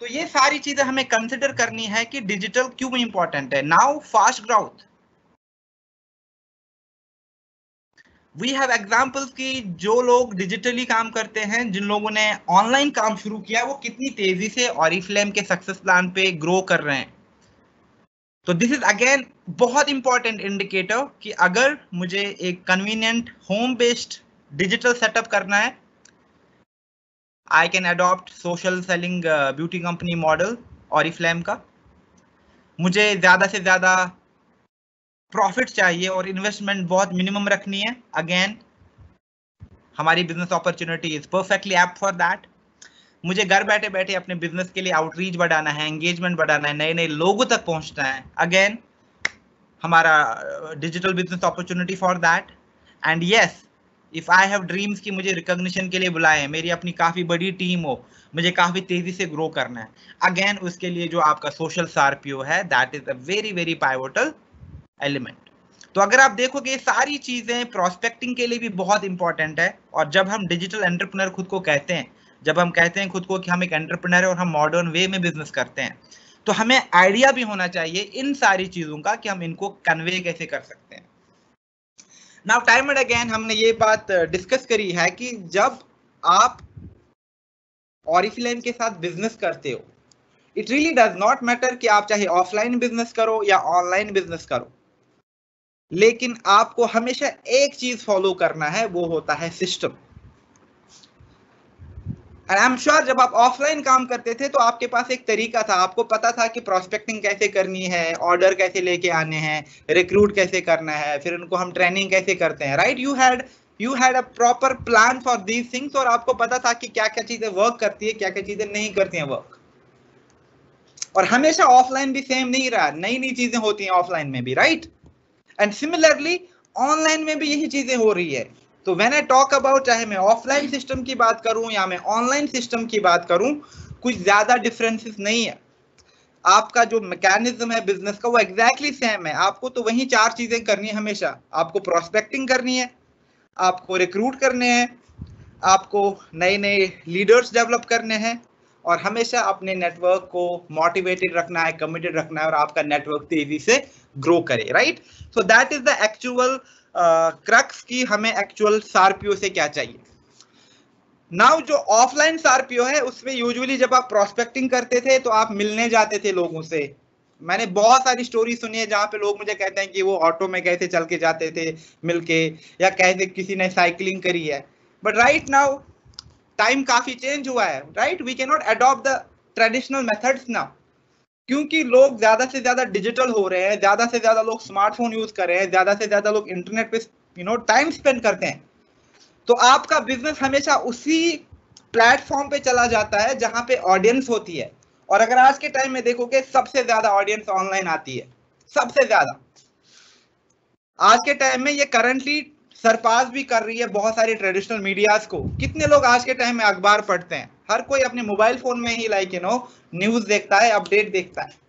तो ये सारी चीजें हमें कंसिडर करनी है कि डिजिटल क्यों इंपॉर्टेंट है। Now fast growth, we have examples कि जो लोग डिजिटली काम करते हैं, जिन लोगों ने ऑनलाइन काम शुरू किया, वो कितनी तेजी से ऑरिफ्लेम के सक्सेस प्लान पे ग्रो कर रहे हैं। तो दिस इज अगेन बहुत इंपॉर्टेंट इंडिकेटर कि अगर मुझे एक convenient home based digital setup करना है, I can adopt social selling beauty company model Oriflame का। मुझे ज्यादा से ज्यादा प्रॉफिट चाहिए और इन्वेस्टमेंट बहुत मिनिमम रखनी है, अगेन हमारी business opportunity is perfectly apt for that. मुझे घर बैठे बैठे अपने बिजनेस के लिए आउटरीच बढ़ाना है, एंगेजमेंट बढ़ाना है, नए नए लोगों तक पहुंचना है, अगेन हमारा digital business opportunity for that. And yes, if I have dreams कि मुझे रिकॉग्निशन के लिए बुलाएं, मेरी अपनी काफी बड़ी टीम हो, मुझे काफी तेजी से ग्रो करना है, अगेन उसके लिए जो आपका सोशल सार्पियो है, that is a very very pivotal element. तो अगर आप देखोगे ये सारी चीजें प्रोस्पेक्टिंग के लिए भी बहुत इंपॉर्टेंट है। और जब हम डिजिटल एंटरप्रेन्योर खुद को कहते हैं, जब हम कहते हैं खुद को कि हम एक एंटरप्रेन्योर है और हम मॉडर्न वे में बिजनेस करते हैं, तो हमें आइडिया भी होना चाहिए इन सारी चीजों का कि हम इनको कन्वे कैसे कर सकते हैं। नाउ टाइम एंड अगेन हमने ये बात डिस्कस करी है कि जब आप ऑरिफ्लेम के साथ बिजनेस करते हो, it really does not matter कि आप चाहे ऑफलाइन बिजनेस करो या ऑनलाइन बिजनेस करो, लेकिन आपको हमेशा एक चीज फॉलो करना है, वो होता है system. And I am sure जब आप ऑफलाइन काम करते थे तो आपके पास एक तरीका था, आपको पता था कि प्रोस्पेक्टिंग कैसे करनी है, ऑर्डर कैसे लेके आने हैं, रिक्रूट कैसे करना है, फिर उनको हम ट्रेनिंग कैसे करते हैं, right? You had a proper plan for these things, और आपको पता था कि क्या क्या चीजें वर्क करती है, क्या क्या चीजें नहीं करती हैं वर्क। और हमेशा ऑफलाइन भी सेम नहीं रहा, नई नई चीजें होती हैं ऑफलाइन में भी, राइट? एंड सिमिलरली ऑनलाइन में भी यही चीजें हो रही है। तो व्हेन आई टॉक अबाउट, चाहे मैं ऑफलाइन सिस्टम की बात करूं या मैं ऑनलाइन सिस्टम की बात करूं, कुछ ज्यादा डिफरेंसेस नहीं है। आपका जो मैकेनिज्म है बिजनेस का वो एग्जैक्टली सेम है। आपको तो वही चार चीजें करनी है हमेशा। आपको प्रोस्पेक्टिंग करनी है, आपको रिक्रूट करने हैं, आपको नए नए लीडर्स डेवलप करने हैं, और हमेशा अपने नेटवर्क को मोटिवेटेड रखना है, कमिटेड रखना है, और आपका नेटवर्क तेजी से ग्रो करे, right? So that is the actual crux की हमें एक्चुअल सार्पियो से क्या चाहिए। नाउ जो ऑफलाइन सार्पियो है उसमें यूजुअली जब आप प्रोस्पेक्टिंग करते थे तो आप मिलने जाते थे लोगों से। मैंने बहुत सारी स्टोरी सुनी है जहां पे लोग मुझे कहते हैं कि वो ऑटो में कैसे चल के जाते थे मिलके, या कैसे किसी ने साइकिलिंग करी है। बट राइट नाउ टाइम काफी चेंज हुआ है, right? We can not adopt the traditional methods now, क्योंकि लोग ज्यादा से ज्यादा डिजिटल हो रहे हैं, ज्यादा से ज्यादा लोग स्मार्टफोन यूज कर रहे हैं, ज्यादा से ज्यादा लोग इंटरनेट पे टाइम स्पेंड करते हैं। तो आपका बिजनेस हमेशा उसी प्लेटफॉर्म पे चला जाता है जहां पे ऑडियंस होती है। और अगर आज के टाइम में देखोगे सबसे ज्यादा ऑडियंस ऑनलाइन आती है, सबसे ज्यादा। आज के टाइम में ये करंटली सरपास भी कर रही है बहुत सारी ट्रेडिशनल मीडियाज को। कितने लोग आज के टाइम में अखबार पढ़ते हैं? हर कोई अपने मोबाइल फोन में ही न्यूज देखता है, अपडेट देखता है।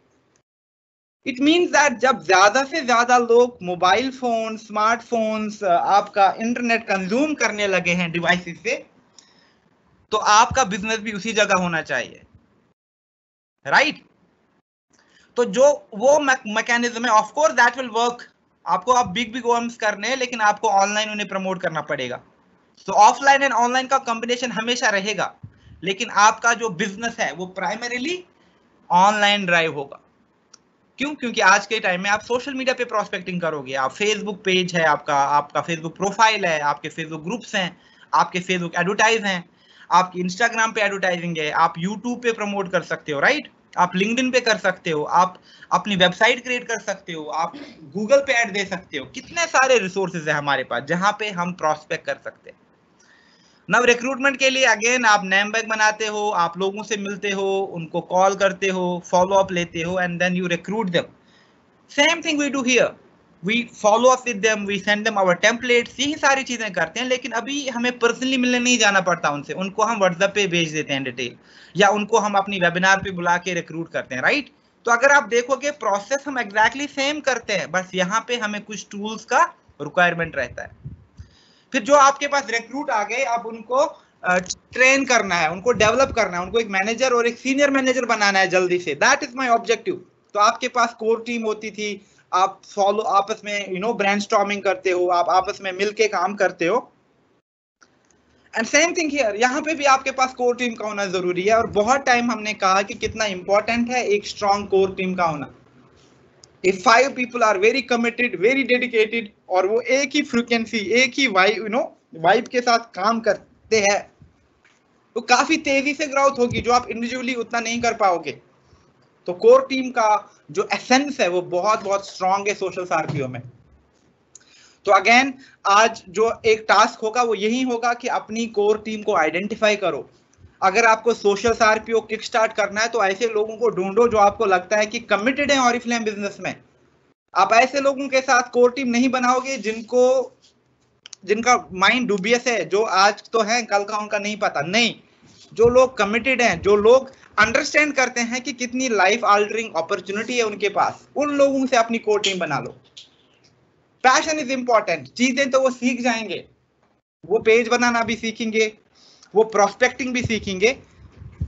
इट मीन्स दैट जब ज्यादा से ज्यादा लोग मोबाइल फोन, स्मार्टफोन्स, आपका इंटरनेट कंज्यूम करने लगे हैं डिवाइसेस से, तो आपका बिजनेस भी उसी जगह होना चाहिए, राइट? तो जो वो मैकेनिज्म है, of course that will work. आपको आप बिग बिग अर्न्स करने हैं, लेकिन आपको ऑनलाइन उन्हें प्रमोट करना पड़ेगा। तो ऑफलाइन एंड ऑनलाइन का कॉम्बिनेशन हमेशा रहेगा, लेकिन आपका जो बिजनेस है वो प्राइमरीली ऑनलाइन ड्राइव होगा। क्यों? क्योंकि आज के टाइम में आप सोशल मीडिया पे प्रोस्पेक्टिंग करोगे। आप फेसबुक पेज है आपका फेसबुक प्रोफाइल है, आपके फेसबुक ग्रुप्स हैं, आपके फेसबुक एडवर्टाइज हैं, आपकी इंस्टाग्राम पे एडवर्टाइजिंग है, आप यूट्यूब पे प्रमोट कर सकते हो, राइट? आप लिंक्डइन पे कर सकते हो, आप अपनी वेबसाइट क्रिएट कर सकते हो, आप गूगल पे ऐड दे सकते हो। कितने सारे रिसोर्सेज है हमारे पास जहां पे हम प्रोस्पेक्ट कर सकते हैं। नव रिक्रूटमेंट के लिए अगेन आप नेम बैग बनाते हो, आप लोगों से मिलते हो, उनको कॉल करते हो, फॉलो अप लेते हो, and then you recruit them. Same thing we do here, we follow up with them, we send them our templates, यही सारी चीजें करते हैं। लेकिन अभी हमें पर्सनली मिलने नहीं जाना पड़ता उनसे, उनको हम व्हाट्सएप पे भेज देते हैं डिटेल, या उनको हम अपनी वेबिनार पे बुला के रिक्रूट करते हैं, राइट? तो अगर आप देखोगे प्रोसेस हम एग्जैक्टली सेम करते हैं, बस यहाँ पे हमें कुछ टूल्स का रिक्वायरमेंट रहता है। फिर जो आपके पास रिक्रूट आ गए, अब उनको ट्रेन करना है, उनको डेवलप करना है, उनको एक मैनेजर और एक सीनियर मैनेजर बनाना है जल्दी से। That is my objective. तो आपके पास कोर टीम होती थी, आप फॉलो आपस में ब्रेनस्टॉर्मिंग करते हो, आप आपस में मिलके काम करते हो। एंड सेम थिंग हियर, यहाँ पे भी आपके पास कोर टीम का होना जरूरी है। और बहुत टाइम हमने कहा कि कितना इंपॉर्टेंट है एक स्ट्रॉन्ग कोर टीम का होना। If 5 people are very committed, very dedicated, और वो एक ही फ्रीक्वेंसी, एक ही वाइब के साथ काम करते हैं, तो काफी तेजी से ग्रोथ होगी, जो आप इंडिविजुअली उतना नहीं कर पाओगे। तो कोर टीम का जो एसेंस है वो बहुत बहुत स्ट्रांग है सोशल आरपीओ में। तो अगेन आज जो एक टास्क होगा वो यही होगा कि अपनी कोर टीम को आइडेंटिफाई करो। अगर आपको सोशल आरपीओ किक स्टार्ट करना है तो ऐसे लोगों को ढूंढो जो आपको लगता है कि कमिटेड है ऑरिफ्लेम बिजनेस में। आप ऐसे लोगों के साथ कोर टीम नहीं बनाओगे जिनका माइंड डूबियस है, जो आज तो है कल का उनका नहीं पता। नहीं, जो लोग कमिटेड हैं, जो लोग अंडरस्टैंड करते हैं कि कितनी लाइफ ऑल्टरिंग अपॉर्चुनिटी है उनके पास, उन लोगों से अपनी कोर टीम बना लो। Passion is important. चीजें तो वो सीख जाएंगे, वो पेज बनाना भी सीखेंगे, वो प्रोस्पेक्टिंग भी सीखेंगे,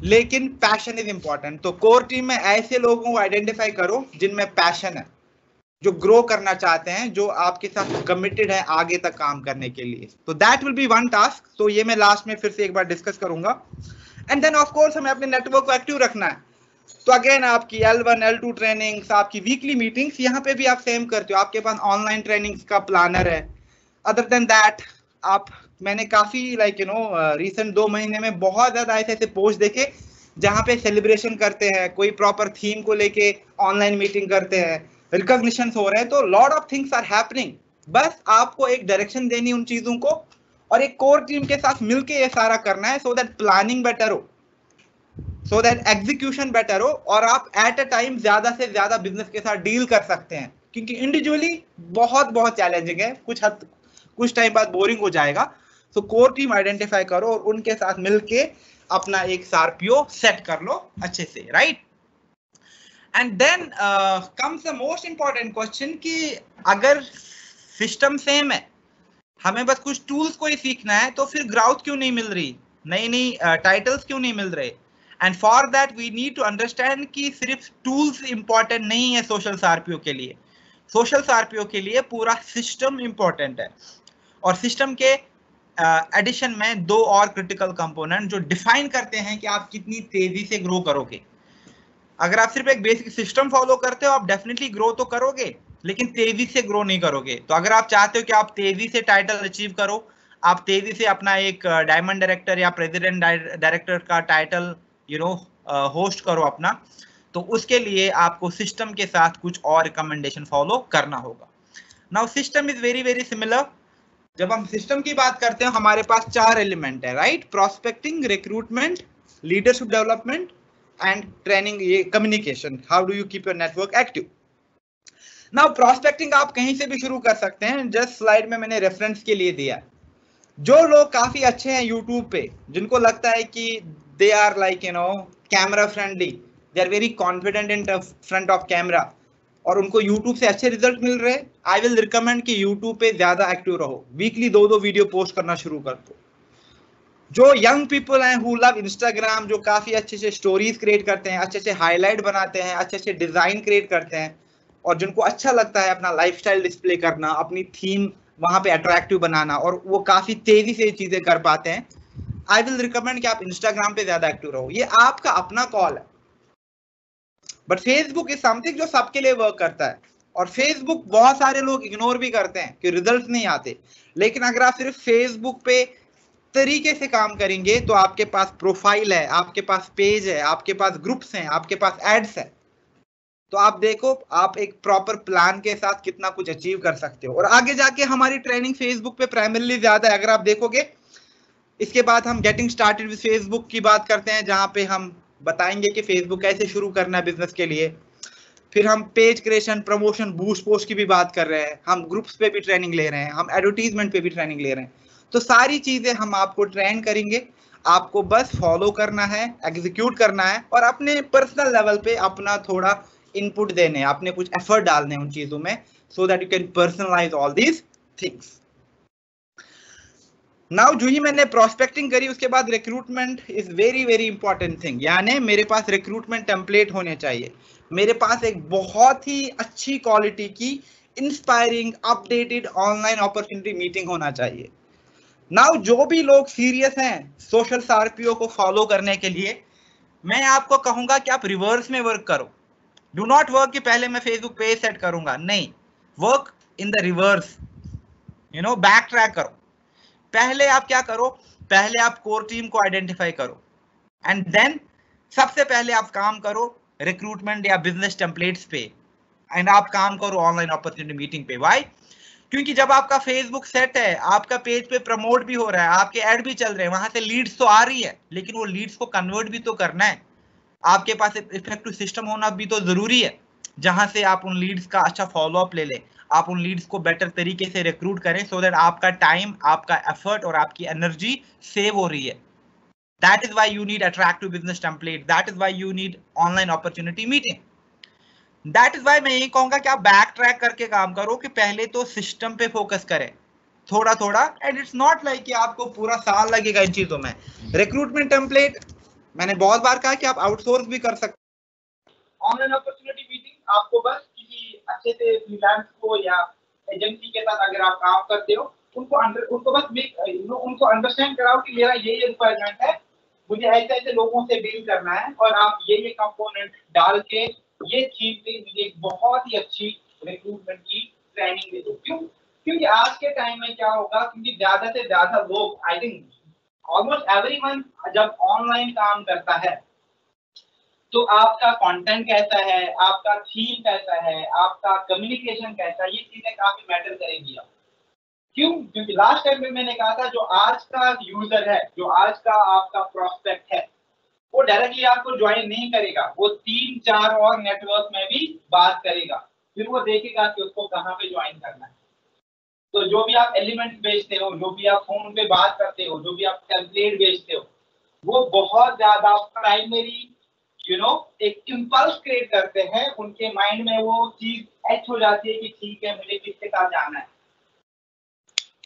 लेकिन पैशन इज इंपॉर्टेंट। तो कोर टीम में ऐसे लोगों को आइडेंटिफाई करो जिनमें पैशन है, जो ग्रो करना चाहते हैं, जो आपके साथ कमिटेड है आगे तक काम करने के लिए। तो that will be one task. तो ये मैं लास्ट में फिर से एक बार डिस्कस करूंगा। एंड देन ऑफ कोर्स हमें अपने नेटवर्क को एक्टिव रखना है। तो अगेन आपकी L1 L2 ट्रेनिंग्स, आपकी वीकली मीटिंग्स, यहाँ पे भी आप सेम करते हो, आपके पास ऑनलाइन ट्रेनिंग्स का प्लानर है। अदर देन दैट मैंने काफी रिसेंट 2 महीने में बहुत ज्यादा ऐसे पोस्ट देखे जहाँ पे सेलिब्रेशन करते हैं, कोई प्रॉपर थीम को लेके ऑनलाइन मीटिंग करते हैं, रिकॉग्निशन हो रहे हैं। तो lot of things are happening. बस आपको एक डायरेक्शन देनी उन चीजों को, और एक कोर टीम के साथ मिलके ये सारा करना है, सो दैट प्लानिंग बेटर हो, सो दैट एग्जीक्यूशन बेटर हो, और आप एट अ टाइम ज्यादा से ज्यादा बिजनेस के साथ डील कर सकते हैं। क्योंकि इंडिविजुअली बहुत बहुत चैलेंजिंग है, कुछ टाइम बाद बोरिंग हो जाएगा। तो कोर टीम आइडेंटिफाई करो और उनके साथ मिलके अपना एक आरपीओ सेट कर लो अच्छे से, right. And then comes the most important question कि अगर सिस्टम सेम है, हमें बस कुछ टूल्स को ही सीखना है, तो फिर ग्राउथ क्यों नहीं मिल रही, नई नई टाइटल्स क्यों नहीं मिल रहे। And for that we need to understand कि सिर्फ टूल्स इंपॉर्टेंट नहीं है सोशल आरपीओ के लिए। सोशल आरपीओ के लिए पूरा सिस्टम इंपॉर्टेंट है, और सिस्टम के एडिशन में 2 और क्रिटिकल कंपोनेंट जो डिफाइन करते हैं कि आप कितनी तेजी से ग्रो करोगे। अगर आप सिर्फ एक बेसिक सिस्टम फॉलो करते हो, आप डेफिनेटली ग्रो तो करोगे, लेकिन तेजी से ग्रो नहीं करोगे। तो अगर आप चाहते हो कि आप तेजी से टाइटल अचीव करो, आप तेजी से अपना एक डायमंड डायरेक्टर या प्रेसिडेंट डायरेक्टर का टाइटल होस्ट करो अपना, तो उसके लिए आपको सिस्टम के साथ कुछ और रिकमेंडेशन फॉलो करना होगा। Now system is very very similar. जब हम सिस्टम की बात करते हैं, हमारे पास 4 एलिमेंट है, right. Prospecting, recruitment, leadership development and training, ये communication, how do you keep your network active. Now prospecting आप कहीं से भी शुरू कर सकते हैं, जस्ट स्लाइड में मैंने रेफरेंस के लिए दिया। जो लोग काफी अच्छे हैं यूट्यूब पे, जिनको लगता है कि they are like camera friendly, they are very confident in front of camera, और उनको यूट्यूब से अच्छे रिजल्ट मिल रहे हैं, आई विल रिकमेंड कि यूट्यूब पे ज्यादा एक्टिव रहो, वीकली 2-2 वीडियो पोस्ट करना शुरू कर दो। जो यंग पीपल हैं हु लव इंस्टाग्राम, जो काफी अच्छे से स्टोरीज क्रिएट करते हैं, अच्छे से हाईलाइट बनाते हैं, अच्छे से डिजाइन क्रिएट करते हैं, और जिनको अच्छा लगता है अपना लाइफस्टाइल डिस्प्ले करना, अपनी थीम वहां पे अट्रैक्टिव बनाना, और वो काफी तेजी से ये चीजें कर पाते हैं, आई विल रिकमेंड कि आप इंस्टाग्राम पे ज्यादा एक्टिव रहो। ये आपका अपना कॉल है। बट फेसबुक इज समथिंग जो सबके लिए वर्क करता है, और फेसबुक बहुत सारे लोग इग्नोर भी करते हैं कि रिजल्ट नहीं आते। लेकिन अगर आप सिर्फ फेसबुक पे तरीके से काम करेंगे, तो आपके पास प्रोफाइल है, आपके पास पेज है, आपके पास ग्रुप्स हैं, आपके पास एड्स है, तो आप देखो आप एक प्रॉपर प्लान के साथ कितना कुछ अचीव कर सकते हो। और आगे जाके हमारी ट्रेनिंग फेसबुक पे प्राइमरीली ज्यादा है, अगर आप देखोगे। इसके बाद हम गेटिंग स्टार्टेड विद फेसबुक की बात करते हैं, जहां पे हम बताएंगे कि फेसबुक कैसे शुरू करना है बिजनेस के लिए। फिर हम page creation, promotion, boost post की भी बात कर रहे हैं, हम ग्रुप्स पे भी ट्रेनिंग ले रहे हैं, हम एडवर्टीजमेंट पे भी ट्रेनिंग ले रहे हैं। तो सारी चीजें हम आपको ट्रेन करेंगे, आपको बस फॉलो करना है, एग्जीक्यूट करना है, और अपने पर्सनल लेवल पे अपना थोड़ा इनपुट देने, आपने कुछ एफर्ट डालने उन चीजों में, so that you can personalise all these things. Now जो ही मैंने प्रोस्पेक्टिंग करी, उसके बाद recruitment is very very important thing, यानी मेरे पास रिक्रूटमेंट टेम्पलेट होने चाहिए। मेरे पास एक बहुत ही अच्छी क्वालिटी की inspiring updated online opportunity meeting होना चाहिए। नाउ जो भी लोग सीरियस हैं सोशल सार्पियो को फॉलो करने के लिए, मैं आपको कहूंगा कि आप रिवर्स में वर्क करो। डू नॉट वर्क कि पहले मैं फेसबुक पेज सेट करूंगा, नहीं, work in the reverse, back track करो। पहले आप क्या करो, पहले आप कोर टीम को आइडेंटिफाई करो एंड देन सबसे पहले आप काम करो रिक्रूटमेंट या बिजनेस टेम्पलेट्स पे एंड आप काम करो ऑनलाइन अपॉर्चुनिटी मीटिंग पे। व्हाई? क्योंकि जब आपका फेसबुक सेट है, आपका पेज पे प्रमोट भी हो रहा है, आपके ऐड भी चल रहे हैं, वहां से लीड्स तो आ रही है, लेकिन वो लीड्स को कन्वर्ट भी तो करना है। आपके पास इफेक्टिव सिस्टम होना भी तो जरूरी है, जहां से आप उन लीड्स का अच्छा फॉलो अप ले लें, आप उन लीड्स को बेटर तरीके से रिक्रूट करें सो दैट आपका टाइम, आपका एफर्ट और आपकी एनर्जी सेव हो रही है। That is why you need attractive business template. That is why you need online opportunity meeting. That is why मैं यही कहूंगा कि आप बैक ट्रैक करके काम करो, कि पहले तो सिस्टम पे फोकस करें थोड़ा थोड़ा, एंड इट्स नॉट लाइक कि आपको पूरा साल लगेगा इन चीजों में। रिक्रूटमेंट टेम्पलेट मैंने बहुत बार कहा कि आप आउटसोर्स भी कर सकते। ऑनलाइन अपॉर्चुनिटी मीटिंग आपको बस किसी अच्छे से फ्रीलांस को या एजेंसी के साथ अगर आप काम करते हो, उनको बस उनको अंडरस्टैंड कराओ कि मेरा ये रिक्वायरमेंट है, मुझे ऐसे ऐसे लोगों से डील करना है, और आप ये कंपोनेंट डाल के ये चीज पे मुझे एक बहुत ही अच्छी रिक्रूटमेंट की ट्रेनिंग दे दो। क्यों? क्योंकि आज के टाइम में क्या होगा, क्योंकि ज्यादा से ज्यादा लोग, आई थिंक ऑलमोस्ट एवरीवन जब ऑनलाइन काम करता है, तो आपका कंटेंट कैसा है, आपका थीम कैसा है, आपका कम्युनिकेशन कैसा है, ये चीजें काफी मैटर करेंगी। क्यों? क्योंकि लास्ट टाइम में मैंने कहा था, जो आज का यूजर है, जो आज का आपका प्रोस्पेक्ट है, वो डायरेक्टली आपको ज्वाइन नहीं करेगा, वो 3-4 और नेटवर्क में भी बात करेगा, फिर वो देखेगा कि उसको कहाँ पे ज्वाइन करना है। तो जो भी आप एलिमेंट्स बेचते हो, जो भी आप फोन पे बात करते हो, जो भी आप टेम्पलेट बेचते हो, वो बहुत ज्यादा प्राइमरी एक इम्पल्स क्रिएट करते हैं, उनके माइंड में वो चीज एच हो जाती है कि ठीक है, मुझे किसके साथ जाना है।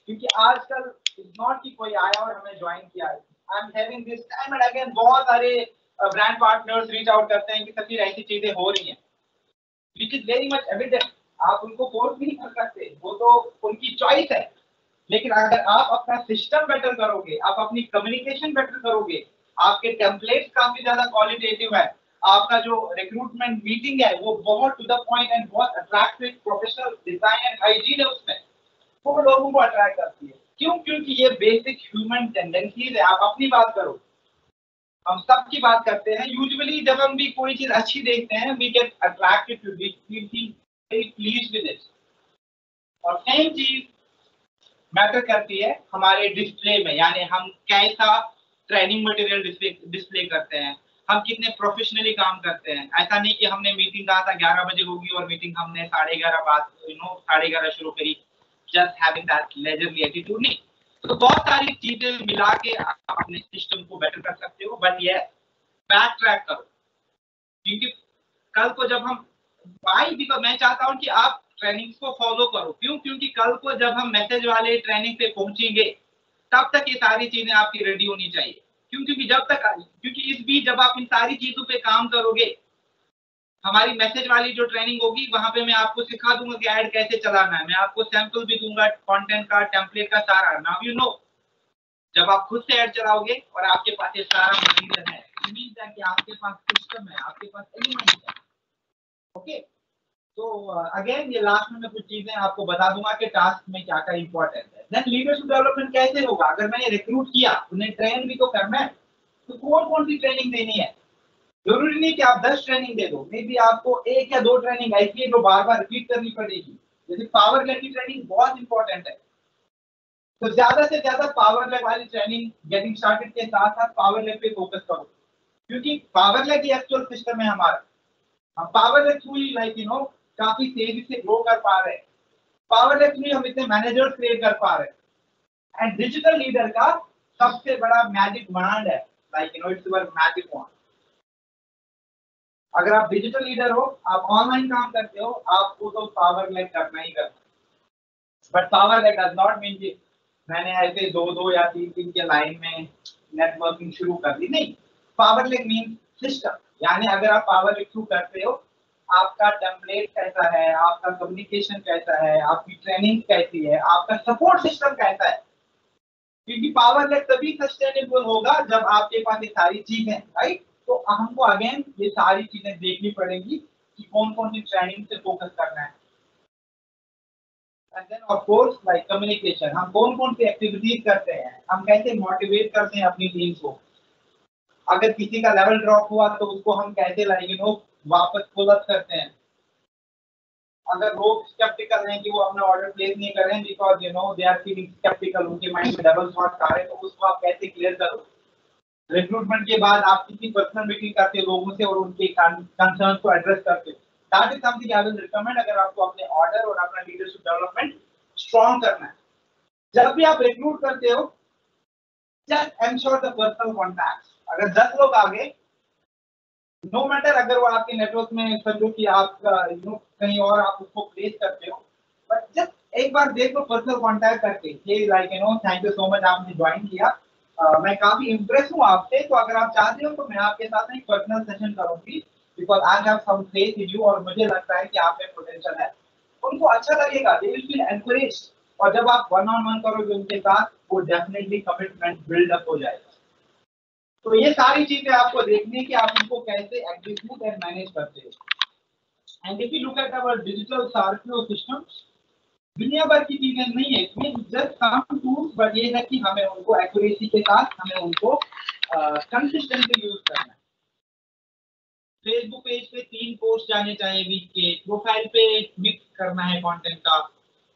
क्योंकि आजकल इज नॉट कि कोई आया और हमें ज्वाइन किया, I am having this time and again, बहुत सारे ब्रांड पार्टनर्स रीच आउट करते हैं कि सचिन ऐसी चीजें हो रही हैं, which is very much evident. आप उनको फोर्स नहीं कर सकते, वो तो उनकी चॉइस है। लेकिन अगर आप अपना सिस्टम बेटर करोगे, आप अपनी कम्युनिकेशन बेटर करोगे, आपके टेम्पलेट्स काफी ज्यादा क्वालिटेटिव है, आपका जो रिक्रूटमेंट मीटिंग है वो बहुत टू द पॉइंट एंड बहुत attractive, professional design and hygiene है उसमें, वो लोगों को अट्रैक्ट करती है। क्यों? क्योंकि ये बेसिक ह्यूमन टेंडेंसीज है। आप अपनी बात करो, हम सबकी बात करते हैं। यूजुअली जब हम भी कोई चीज अच्छी देखते हैं, we get attracted to it, we feel very pleased with it. और सेम चीज मैटर करती है हमारे डिस्प्ले में, यानी हम कैसा ट्रेनिंग मटेरियल डिस्प्ले करते हैं, हम कितने प्रोफेशनली काम करते हैं। ऐसा नहीं कि हमने मीटिंग कहा था 11 बजे होगी और मीटिंग हमने 11:30 बात 11:30 शुरू करी, just having that leisurely attitude, नहीं। तो बहुत सारी चीजें मिला के आप अपने सिस्टम को बेटर कर सकते हो, बट ये बैक ट्रैक करो, क्योंकि कल को जब हम बिकॉज मैं चाहता हूं कि आप ट्रेनिंग्स को फॉलो करो। क्यों? क्योंकि कल को जब हम मैसेज वाले ट्रेनिंग पे पहुंचेंगे, तब तक ये सारी चीजें आपकी रेडी होनी चाहिए। क्यों? क्योंकि इस बीच जब आप इन सारी चीजों पे काम करोगे, हमारी मैसेज वाली जो ट्रेनिंग होगी, वहां पे मैं आपको सिखा दूंगा कि ऐड कैसे चलाना है, मैं आपको सैंपल भी दूंगा कंटेंट का, टेम्पलेट का, सारा। नाउ यू नो, जब आप खुद से ऐड चलाओगे और आपके पास ये सारा मटेरियल है, मींस है कि आपके पास सिस्टम है, आपके पास एलिमेंट है। ओके, तो अगेन ये लास्ट में मैं कुछ चीजें आपको बता दूंगा कि टास्क में क्या क्या इंपॉर्टेंट है। देन लीडरशिप डेवलपमेंट कैसे होगा? अगर मैंने रिक्रूट किया, उन्हें ट्रेन भी तो करना है, तो कौन कौन सी ट्रेनिंग देनी है? जरूरी नहीं कि आप 10 ट्रेनिंग दे दो, मे बी आपको 1 या 2 ट्रेनिंग ऐसी है जो बार बार रिपीट करनी पड़ेगी। जैसे पावर लेग की ट्रेनिंग बहुत इंपॉर्टेंट है, तो ज्यादा से ज्यादा पावर लेग वाली ट्रेनिंग गेटिंग स्टार्टेड के साथ साथ पावर लेग पे फोकस करो, क्योंकि पावर लेग ही एक्चुअल सिस्टम है हमारा। हम पावर लेग थ्रू ही काफी तेजी से ग्रो कर पा रहे हैं, पावर लेग थ्रू हम इतने मैनेजर्स क्रिएट कर पा रहे हैं। एंड डिजिटल लीडर का सबसे बड़ा मैजिक वॉन्ड है, इट्स योर मैजिक वॉन्ड। अगर आप डिजिटल लीडर हो, आप ऑनलाइन काम करते हो, आपको तो पावर लेग करना ही करना। But power leg does not mean कि मैंने ऐसे 2-2 या 3-3 के लाइन में नेटवर्किंग शुरू कर दी, नहीं। पावर लेग मीन सिस्टम, यानी अगर आप पावर लेग थ्रू करते हो, आपका टेम्पलेट कैसा है, आपका कम्युनिकेशन कैसा है, आपकी ट्रेनिंग कैसी है, आपका सपोर्ट सिस्टम कैसा है। क्योंकि पावर लेग तभी सस्टेनेबल होगा जब आपके पास ये सारी चीजें, राइट। तो हमको अगेन ये सारी चीजें देखनी पड़ेगी कि कौन कौन सी ट्रेनिंग से फोकस करना है। And then of course like communication, हम कौन कौन सी एक्टिविटीज करते हैं, हम कैसे मोटिवेट करते हैं अपनी टीम को। अगर किसी का लेवल ड्रॉप हुआ तो उसको हम कैसे लाइक वापस पुल अप करते हैं। अगर लोग स्केप्टिकल हैं कि वो अपना ऑर्डर प्लेस नहीं कर रहे हैं because they are feeling sceptical, उनके माइंड में डबल थॉट्स आ रहे हैं, तो उसको आप कैसे क्लियर करो। रिक्रूटमेंट के बाद आप किसी पर्सनल मीटिंग करते हो लोगों से और उनके कंसर्न को एड्रेस करते हो। That is something I will recommend अगर आपको अपने ऑर्डर और अपना लीडरशिप डेवलपमेंट स्ट्रॉन्ग करना है। जब भी आप रिक्रूट करते हो just ensure the personal contact. अगर 10 लोग आ गए, नो मैटर अगर वो आपके नेटवर्क में समझो कि आप कहीं और आप उसको प्लेस करते हो, बट जस्ट एक बार देख लो पर्सनल कांटेक्ट करके ये like thank you so much आपने ज्वाइन किया, मैं काफी इम्प्रेस हूँ आपसे, तो अगर आप चाहते हो तो मैं आपके साथ एक पर्सनल सेशन करूंगी because I have some faith in you और मुझे लगता है कि आप में पोटेंशियल है। उनको अच्छा लगेगा, दे विल फील एनकरेज्ड, और जब आप वन ऑन वन करोगे उनके साथ वो डेफिनेटली कमिटमेंट बिल्ड अप हो जाएगा। तो ये सारी चीजें आपको देखनी कि आप इनको कैसे एग्जीक्यूट एंड मैनेज करते हो। And if you look at our digital सार्क्लो सिस्टम, दुनिया भर की चीजें नहीं है इसमें, जस्ट सम टूल्स, बट ये है कि हमें उनको एक्यूरेसी के साथ हमें उनको कंसिस्टेंटली यूज करना है। फेसबुक पेज पे 3 पोस्ट जाने चाहिए वीक के, प्रोफाइल पे मिक्स करना है कंटेंट का,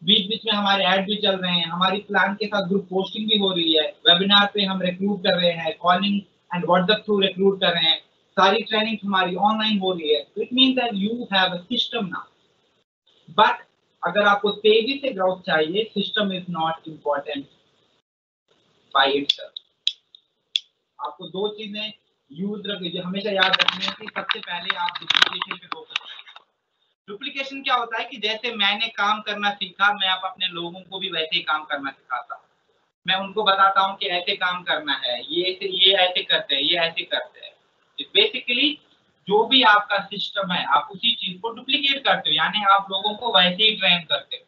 बीच बीच में हमारे ऐड भी चल रहे हैं, हमारी प्लान के साथ ग्रुप पोस्टिंग भी हो रही है, वेबिनार पे हम रिक्रूट कर रहे हैं, calling and WhatsApp through recruit कर रहे हैं, सारी ट्रेनिंग हमारी ऑनलाइन हो रही है। It means that you have a system now. But अगर आपको तेजी से ग्रोथ चाहिए, system is not important by itself. आपको दो चीजें यूज रखिए, हमेशा याद रखनी है कि सबसे पहले आप डुप्लीकेशन पे फोकस करें। डुप्लीकेशन क्या होता है कि जैसे मैंने काम करना सीखा, मैं अब अपने लोगों को भी वैसे ही काम करना सिखाता हूँ। मैं उनको बताता हूँ कि ऐसे काम करना है, ये ऐसे करते हैं, ये ऐसे करते हैं। बेसिकली जो भी आपका सिस्टम है आप उसी चीज को डुप्लीकेट करते हो, यानी आप लोगों को वैसे ही ट्रेन करते हो।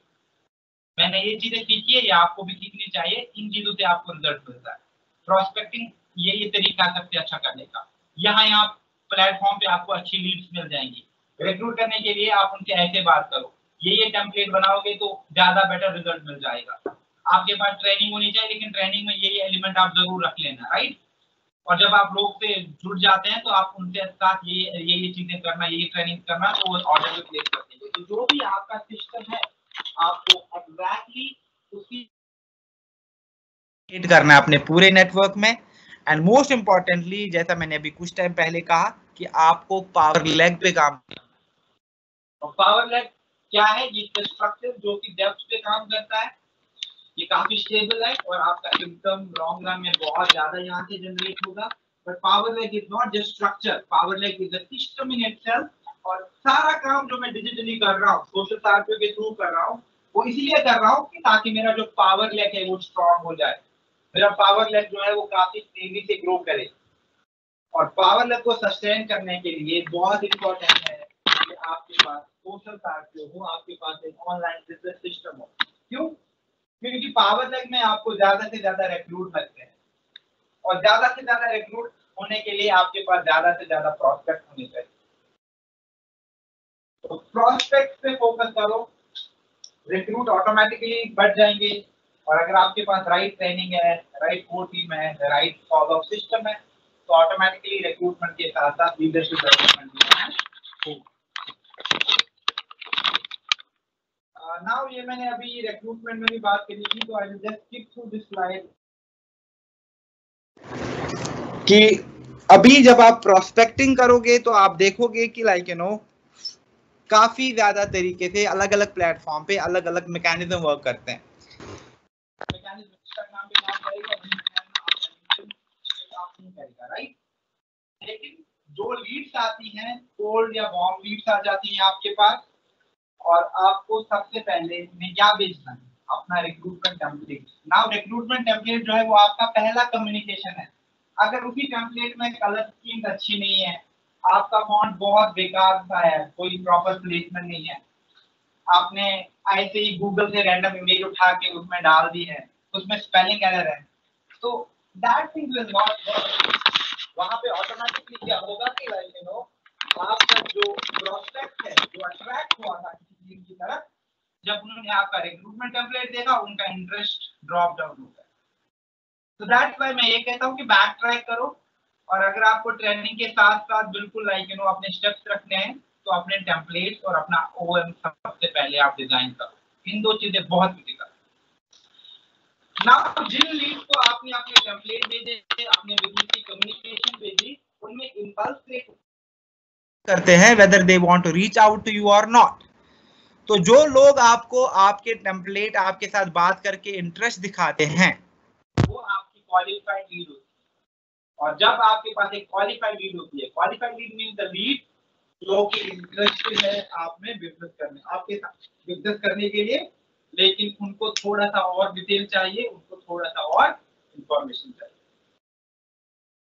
मैंने ये चीजें सीखी है, ये आपको भी सीखनी चाहिए, इन चीजों से आपको रिजल्ट मिलता है। प्रोस्पेक्टिंग ये तरीका सबसे अच्छा करने का। यहाँ प्लेटफॉर्म पे आपको अच्छी लीड्स मिल जाएंगी। रिक्रूट करने के लिए आप उनसे ऐसे बात करो, ये टेम्पलेट बनाओगे तो ज्यादा बेटर रिजल्ट मिल जाएगा। आपके पास ट्रेनिंग होनी चाहिए, लेकिन ट्रेनिंग में ये एलिमेंट आप जरूर रख लेना, राइट। और जब आप लोग से जुड़ जाते हैं तो आप उनके साथ ये चीजें करना, ये ट्रेनिंग करना, तो वो ऑर्डर भी प्लेस कर देंगे। तो जो भी आपका सिस्टम है आपको एग्जैक्टली उसकी करना है अपने पूरे नेटवर्क में। एंड मोस्ट इंपॉर्टेंटली, जैसा मैंने अभी कुछ टाइम पहले कहा कि आपको पावर लेग पे काम करना है। और पावर लेग क्या है? ये स्ट्रक्चर जो कि डेप्थ पे काम करता है, ये काफी स्टेबल है और आपका इनकम लॉन्ग रन में बहुत ज्यादा यहाँ से जनरेट होगा। But power leg is not just structure, power leg is a system in itself. और सारा काम जो मैं डिजिटली कर रहा हूँ, सोशल सार्किल के थ्रू कर रहा हूँ, वो इसलिए कर रहा हूँ कि ताकि मेरा जो पावर लेग है वो स्ट्रॉन्ग हो जाए, मेरा पावर लेग जो है वो काफी तेजी से ग्रो करे। और पावर लेग को सस्टेन करने के लिए बहुत इंपॉर्टेंट है कि आपके पास सोशल सार्किल हो, आपके पास एक ऑनलाइन बिजनेस सिस्टम हो। क्यों? क्योंकि पावर लेग में आपको ज्यादा से ज्यादा रिक्रूट लगते हैं, और ज्यादा से ज्यादा रिक्रूट होने के लिए आपके पास ज्यादा से ज्यादा प्रोस्पेक्ट होने चाहिए। तो प्रोस्पेक्ट पे फोकस करो, रिक्रूट ऑटोमेटिकली बढ़ जाएंगे। और अगर आपके पास राइट ट्रेनिंग है, राइट कोर टीम है, राइट फॉलो अप सिस्टम है, तो ऑटोमेटिकली रिक्रूटमेंट के साथ साथ लीडरशिप डेवलपमेंट भी है। नाउ ये मैंने अभी रिक्रूटमेंट में भी बात करी थी, तो I will just skip through this slide कि अभी जब आप प्रोस्पेक्टिंग करोगे तो आप देखोगे कि काफी ज्यादा तरीके से अलग अलग प्लेटफॉर्म पे अलग अलग मैकेनिज्म वर्क करते हैं। राइट, लेकिन जो लीड्स आती हैं, कोल्ड या वार्म लीड्स आ जाती हैं आपके पास, और आपको सबसे पहले इनमें क्या बेचना है? अपना recruitment template. Now recruitment template जो है वो आपका पहला कम्युनिकेशन है। अगर उसी टेम्पलेट में कलर स्कीम अच्छी नहीं है, आपका फॉन्ट बहुत बेकार सा है, कोई प्रॉपर प्लेसमेंट नहीं है, आपने ऐसे ही गूगल से रैंडम इमेज उठा के उसमें डाल दी है, उसमें स्पेलिंग एरर है, तो that thing will not work. वहां पे ऑटोमेटिकली क्या होगा कि लाइक यू नो आपका जो प्रोस्पेक्ट है, जो अट्रैक्ट हुआ था किसी चीज की तरफ, जब उन्होंने आपका रिक्रूटमेंट टेम्पलेट देखा, उनका इंटरेस्ट ड्रॉप डाउन हो गया। तो दैट्स व्हाई मैं ये कहता हूँ कि बैक ट्रैक करो, और अगर आपको ट्रेनिंग के साथ साथ बिल्कुल लाइक यू नो अपने स्टेप्स रखने हैं, तो अपने टेम्पलेट्स और अपना ओएम सबसे पहले आप डिजाइन करो। इन दो चीजें बहुत क्रिटिकल। ना जिन लीड को आपने अपने टेम्पलेट भेजे, अपने बिजनेस की कम्युनिकेशन भेजी, उनमें इंपल्स क्रिएट करते हैं whether they want to reach out to you or not। तो जो लोग आपको आपके टेम्पलेट आपके साथ बात करके इंटरेस्ट दिखाते हैं, वो आपकी क्वालिफाइड लीड होती है। और जब आपके पास एक क्वालिफाइड लीड होती है, qualified lead means the lead जो कि इंटरेस्टेड है आप में बिजनेस करने, आपके साथ बिजनेस करने के लिए, लेकिन उनको थोड़ा सा और डिटेल चाहिए, उनको थोड़ा सा और इंफॉर्मेशन चाहिए।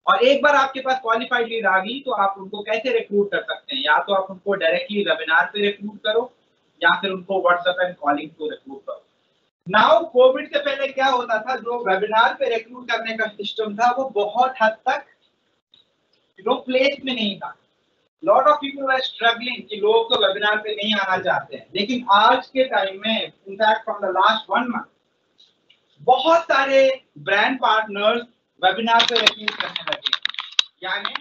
और एक बार आपके पास क्वालिफाइड लीड आ गई, तो आप उनको कैसे रिक्रूट कर सकते हैं? या तो आप उनको डायरेक्टली वेबिनार पे रिक्रूट करो, या फिर उनको व्हाट्सएप एंड कॉलिंग को रिक्रूट करो। नाउ कोविड से पहले क्या होता था, जो वेबिनार पे रिक्रूट करने का सिस्टम था, वो बहुत हद तक प्लेस में नहीं था। Lot of people are struggling कि लोग तो वेबिनार पे नहीं आना चाहते हैं। लेकिन आज के टाइम में, in fact from the last 1 month, बहुत सारे ब्रांड पार्टनर्स वेबिनार पे रिक्रूट करने लगे। यानी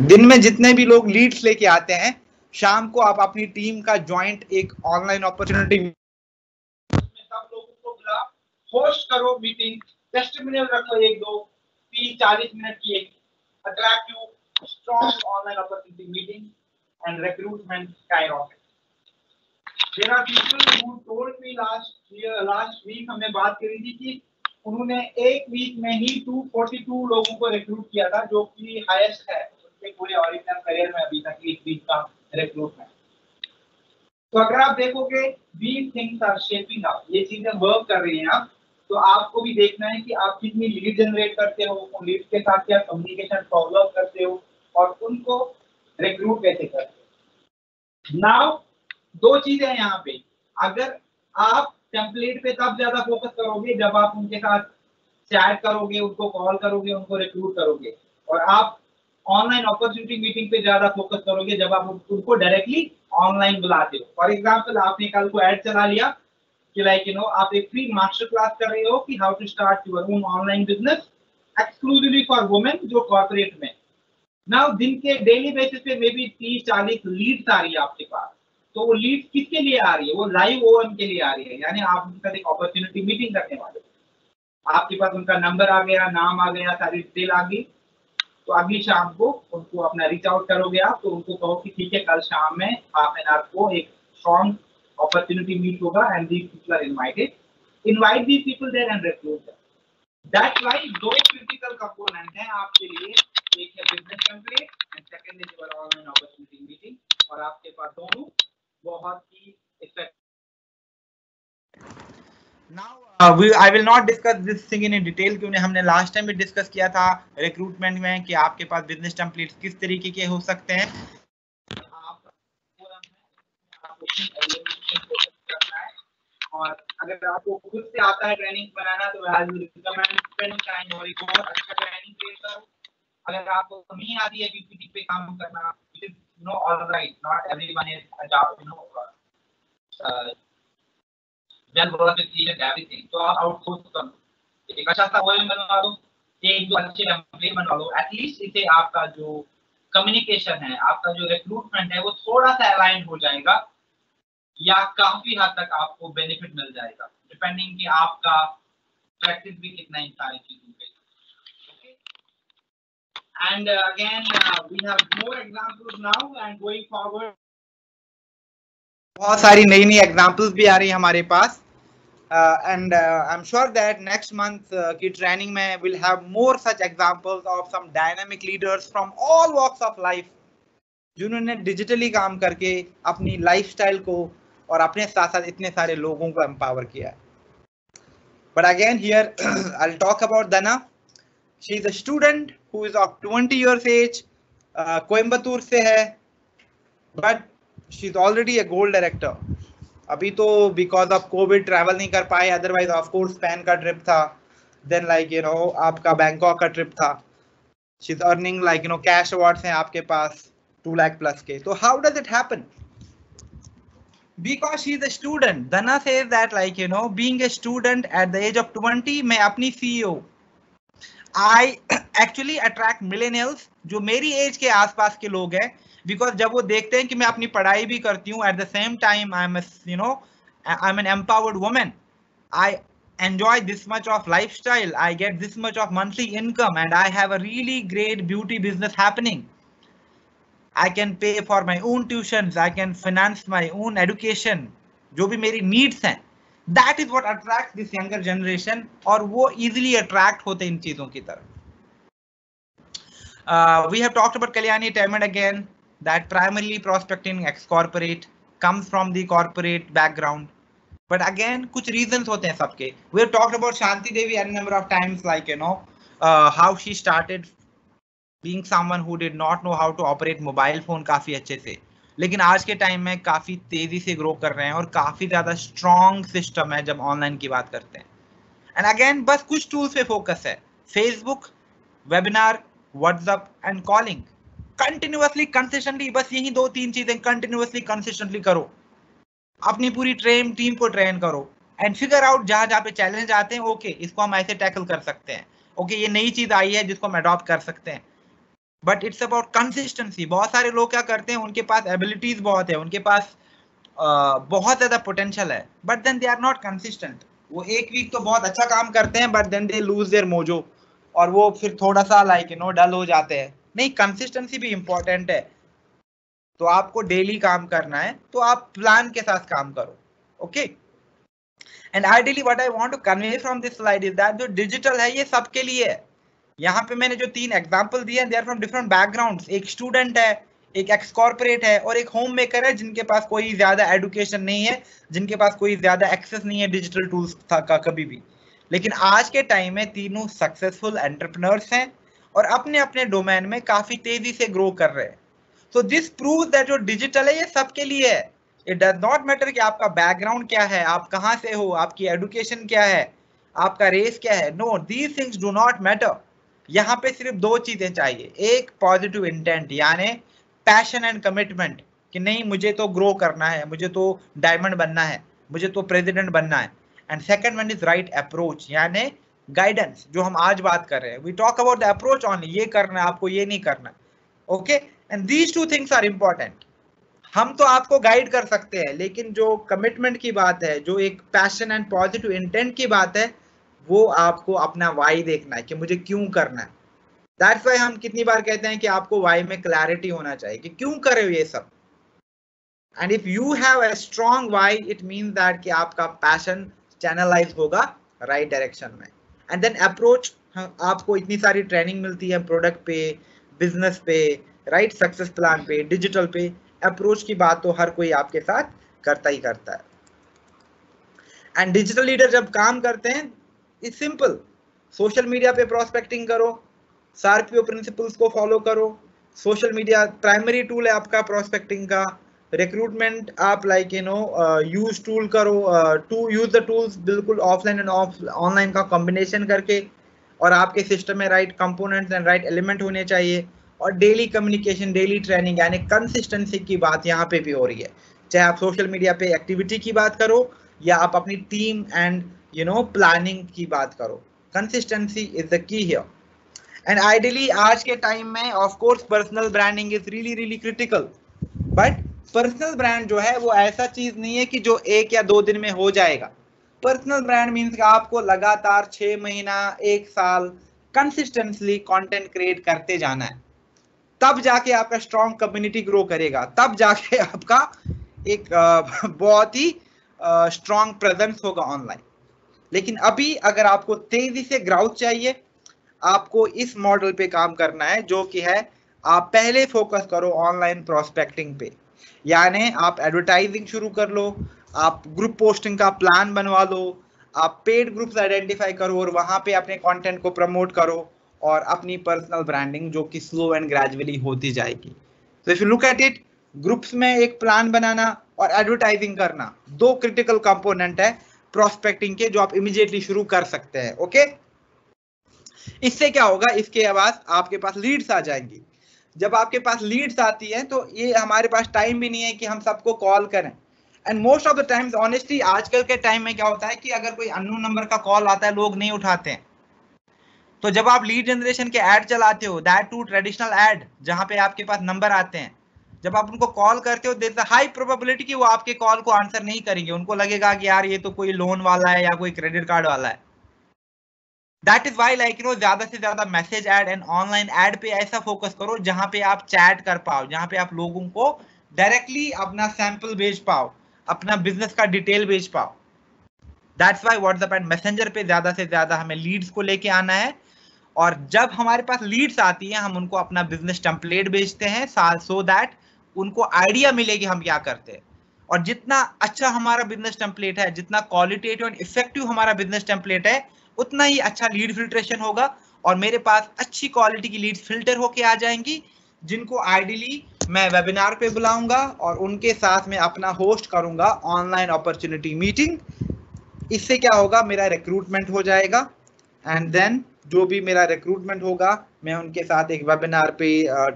दिन में जितने भी लोग लीड्स लेके आते हैं, शाम को आप अपनी टीम का ज्वाइंट एक ऑनलाइन अपॉर्चुनिटी सब लोगों को बुला, होस्ट करो मीटिंग, टेस्टिमोनियल रखो, 1 2 30 40 मिनट की एक attractive strong online opportunity meeting, and recruitment skyrocket. There are people who told me last week हमने बात करी थी कि उन्होंने एक वीक में ही 242 लोगों को रिक्रूट किया था, जो कि हाईएस्ट है उनके पूरे ओरिजिनल करियर में अभी तक एक वीक का रिक्रूटमेंट। तो अगर आप देखोगे these things are shaping up, ये चीजें वर्क कर रही हैं अब, तो आपको भी देखना है कि आप कितनी लीड जनरेट करते हो, उन लीड के साथ क्या कम्युनिकेशन फॉलो अप करते हो, और उनको रिक्रूट कैसे करते हो। नाउ 2 चीजें हैं यहाँ पे। अगर आप टेम्पलेट पे तब ज्यादा फोकस करोगे जब आप उनके साथ चैट करोगे, उनको कॉल करोगे, उनको रिक्रूट करोगे, और आप ऑनलाइन अपॉर्चुनिटी मीटिंग पे ज्यादा फोकस करोगे जब आप उनको डायरेक्टली ऑनलाइन बुलाते हो। फॉर एग्जांपल, आपने कल को ऐड चला लिया कि लाइक यू नो आप एक फ्री मास्टर क्लास कर रहे हो कि how to start your own online business exclusively for women जो कॉर्पोरेट में। नाउ दिन के डेली बेसिस पे मे बी 30-40 लीड्स आ रही है आपके पास, तो वो लीड्स किसके लिए आ रही है? वो लाइव ओएम के लिए आ रही है। यानी आप उनके साथ एक अपॉर्चुनिटी मीटिंग करने वाले, आपके पास उनका नंबर आ गया, नाम आ गया, सारी डिटेल आ गई, तो अगली शाम को उनको अपना रीच आउट करोगे आप, तो उनको कहो कि ठीक है कल शाम में हाफ एन आवर को एक स्ट्रॉन्ग अपॉर्चुनिटी मीट होगा, and these people are invited, invite these people there and recruit them. That's why 2 critical component हैं आपके लिए, एक है business template and second is your online opportunity meeting, और आपके पास दोनों बहुत ही effective. Now I will not discuss this thing in detail, क्योंकि हमने लास्ट टाइम भी डिस्कस किया था रिक्रूटमेंट में कि आपके पास बिजनेस टेम्पलेट्स किस तरीके के हो सकते हैं। और अगर आपको खुद से आता है ट्रेनिंग बनाना, तो I will recommend spend time और एक बहुत अच्छा ट्रेनिंग क्रिएट करो। अगर आपको नहीं आती है पीपीटी पे काम करना, it is know alright, not everyone is adopt well work with everything, तो आप आउटसोर्स करो, एक अच्छा सा ओएम बनवा लो, एक दो अच्छे टेम्पलेट बनवा लो, एटलीस्ट इसे आपका जो कम्युनिकेशन है, आपका जो रिक्रूटमेंट है, वो थोड़ा सा अलाइन हो जाएगा, या काफी हद तक आपको बेनिफिट मिल जाएगा, डिपेंडिंग कि आपका प्रैक्टिस भी कितना इन सारी चीजों पे। And again we have more examples now and going forward बहुत सारी नई नई एग्जांपल्स भी आ रही है हमारे पास, and I'm sure that next month की ट्रेनिंग में we'll have more such examples of some dynamic leaders from all walks of life, जिन्होंने डिजिटली काम करके अपनी लाइफस्टाइल को और अपने साथ साथ इतने सारे लोगों को एम्पावर किया। But again here I'll talk about Dana she is a student who is of 20 years age, Coimbatore से है, but she is already a gold director. अभी तो बिकॉज ऑफ कोविड ट्रैवल नहीं कर पाए, अदरवाइज ऑफ कोर्स स्पेन का trip था, then like you know आपका बैंकॉक का ट्रिप था। She is earning like you know cash awards हैं आपके पास 2 लाख प्लस के। तो how does it happen? Because she is a student. Dana says that like you know being a student at the age of 20, मैं अपनी CEO, I actually attract millennials जो मेरी as के आसपास के लोग हैं, because जब वो देखते हैं कि मैं अपनी पढ़ाई भी करती हूँ, at the same time I'm a you know I'm an empowered woman, I enjoy this much of lifestyle, I get this much of monthly income, and I have a really great beauty business happening. I can pay for my own tuitions, I can finance my own education, जो भी मेरी needs हैं, that is what attracts this younger generation, और वो easily attract होते इन चीजों की तरफ। We have talked about Kalyani time and again that primarily prospecting ex-corporate comes from the corporate background, but again कुछ reasons होते हैं सबके। We have talked about Shanti Devi a number of times, like you know how she started being someone who did not know how to operate mobile phone काफी अच्छे से, लेकिन आज के टाइम में काफी तेजी से ग्रो कर रहे हैं और काफी ज्यादा स्ट्रॉन्ग सिस्टम है जब ऑनलाइन की बात करते हैं। एंड अगेन बस कुछ टूल्स पे फोकस है, Facebook, webinar, WhatsApp and calling. Continuously consistently बस यही 2-3 चीजें कंटिन्यूअसली कंसिस्टेंटली करो, अपनी पूरी टीम को ट्रेन करो एंड फिगर आउट जहां पे चैलेंज आते हैं, ओके इसको हम ऐसे टैकल कर सकते हैं, ओके ये नई चीज आई है जिसको हम अडॉप्ट कर सकते हैं, बट इट्स अबाउट कंसिस्टेंसी। बहुत सारे लोग क्या करते हैं, उनके पास एबिलिटीज बहुत है, उनके पास बहुत ज्यादा पोटेंशियल है, but then they are not consistent. वो एक वीक तो बहुत अच्छा काम करते हैं, but then they lose their mojo, और वो फिर थोड़ा सा लाइक यू नो डल हो जाते हैं। नहीं, कंसिस्टेंसी भी इंपॉर्टेंट है। तो आपको डेली काम करना है, तो आप प्लान के साथ काम करो, okay. And ideally what I want to convey from this slide is that जो डिजिटल है ये सबके लिए है। यहाँ पे मैंने जो 3 एग्जांपल दिए हैं, they are from different backgrounds. एक स्टूडेंट है, एक एक्स कॉर्पोरेट है, और एक होम मेकर है जिनके पास कोई ज्यादा एजुकेशन नहीं है, जिनके पास कोई ज्यादा एक्सेस नहीं है डिजिटल टूल्स का कभी भी। लेकिन आज के टाइम में तीनों सक्सेसफुल एंटरप्रेन्योर्स हैं और अपने अपने डोमेन में काफी तेजी से ग्रो कर रहे हैं। सो दिस प्रूव्स दैट जो डिजिटल है ये सबके लिए है। इट डज नॉट मैटर कि आपका बैकग्राउंड क्या है, आप कहाँ से हो, आपकी एजुकेशन क्या है, आपका रेस क्या है। No, these things do not matter. यहाँ पे सिर्फ 2 चीजें चाहिए, एक पॉजिटिव इंटेंट यानी पैशन एंड कमिटमेंट कि नहीं मुझे तो ग्रो करना है, मुझे तो डायमंड बनना है, मुझे तो प्रेसिडेंट बनना है। And second one is right approach यानी गाइडेंस, जो हम आज बात कर रहे हैं। We talk about the approach only, ये करना है आपको, ये नहीं करना, okay. And these 2 things are important. हम तो आपको गाइड कर सकते हैं, लेकिन जो कमिटमेंट की बात है, जो एक पैशन एंड पॉजिटिव इंटेंट की बात है, वो आपको अपना वाई देखना है कि मुझे क्यों करना है। दैट्स व्हाई हम कितनी बार कहते हैं कि आपको वाई में क्लैरिटी होना चाहिए कि क्यों कर रहे हो ये सब। And if you have a strong why, it means that कि आपका पैशन चैनलाइज होगा राइट डायरेक्शन में। एंड देन अप्रोच, आपको इतनी सारी ट्रेनिंग मिलती है प्रोडक्ट पे, बिजनेस पे, राइट सक्सेस प्लान पे, डिजिटल पे। अप्रोच की बात तो हर कोई आपके साथ करता ही करता है। एंड डिजिटल लीडर जब काम करते हैं, इट्स सिंपल, सोशल मीडिया पे प्रोस्पेक्टिंग करो, सार्पियो प्रिंसिपल्स को फॉलो करो। सोशल मीडिया प्राइमरी टूल है आपका प्रोस्पेक्टिंग का। रिक्रूटमेंट आप like you no use tool करो, टू यूज द टूल्स बिल्कुल ऑफलाइन एंड ऑनलाइन का कॉम्बिनेशन करके, और आपके सिस्टम में right components and right element होने चाहिए। और डेली कम्युनिकेशन, डेली ट्रेनिंग यानी कंसिस्टेंसी की बात यहाँ पे भी हो रही है। चाहे आप सोशल मीडिया पे एक्टिविटी की बात करो या आप अपनी team and you know planning की बात करो, consistency is the key here. And ideally आज के टाइम में of course personal branding is really critical, but personal brand जो है वो ऐसा चीज नहीं है कि जो 1 या 2 दिन में हो जाएगा। पर्सनल ब्रांड मीन्स कि आपको लगातार 6 महीना 1 साल कंसिस्टेंटली कंटेंट क्रिएट करते जाना है, तब जाके आपका स्ट्रॉन्ग कम्युनिटी ग्रो करेगा, तब जाके आपका एक बहुत ही स्ट्रॉन्ग प्रेजेंस होगा ऑनलाइन। लेकिन अभी अगर आपको तेजी से ग्रोथ चाहिए, आपको इस मॉडल पे काम करना है, जो कि है आप पहले फोकस करो ऑनलाइन प्रोस्पेक्टिंग पे, यानी आप एडवर्टाइजिंग शुरू कर लो, आप ग्रुप पोस्टिंग का प्लान बनवा लो, आप पेड ग्रुप्स आइडेंटिफाई करो और वहां पे अपने कंटेंट को प्रमोट करो, और अपनी पर्सनल ब्रांडिंग जो कि स्लो एंड ग्रेजुअली होती जाएगी। तो if you look at it, groups में एक प्लान बनाना और एडवर्टाइजिंग करना 2 क्रिटिकल कंपोनेंट है प्रोस्पेक्टिंग के, जो आप इमीडिएटली शुरू कर सकते हैं। ओके, इससे क्या होगा, इसके बाद आपके पास लीड्स आ जाएंगी। जब आपके पास लीड्स आती है तो ये हमारे पास टाइम भी नहीं है कि हम सबको कॉल करें। And most of the times honestly आजकल के टाइम में क्या होता है कि अगर कोई अननोन नंबर का कॉल आता है लोग नहीं उठाते हैं। तो जब आप लीड जनरेशन के ऐड चलाते हो, दैट टू ट्रेडिशनल ऐड, जहां पे आपके पास नंबर आते हैं, जब आप उनको कॉल करते हो, there is a high probability कि वो आपके कॉल को आंसर नहीं करेंगे। उनको लगेगा कि यार ये तो कोई लोन वाला है या कोई क्रेडिट कार्ड वाला है। दैट इज वाई लाइक ज्यादा से ज्यादा message add and online add पे ऐसा फोकस करो जहां पे आप चैट कर पाओ, जहां पे आप लोगों को डायरेक्टली अपना सैंपल भेज पाओ, अपना बिजनेस का डिटेल भेज पाओ। That's why WhatsApp and messenger पे ज्यादा से ज्यादा हमें लीड्स को लेके आना है। और जब हमारे पास लीड्स आती है हम उनको अपना बिजनेस टेम्पलेट भेजते हैं, सो दैट उनको आइडिया मिलेगी हम क्या करते हैं। और जितना अच्छा हमारा बिजनेस टेम्पलेट है, जितना क्वालिटेटिव एंड इफेक्टिव हमारा बिजनेस टेम्पलेट है, उतना ही अच्छा लीड फिल्ट्रेशन होगा और मेरे पास अच्छी क्वालिटी की लीड्स फिल्टर होके आ जाएंगी, जिनको आइडियली मैं वेबिनार पे बुलाऊंगा और उनके साथ में अपना होस्ट करूंगा ऑनलाइन अपॉर्चुनिटी मीटिंग। इससे क्या होगा, मेरा रिक्रूटमेंट हो जाएगा एंड देन जो भी मेरा रिक्रूटमेंट होगा मैं उनके साथ एक वेबिनार पे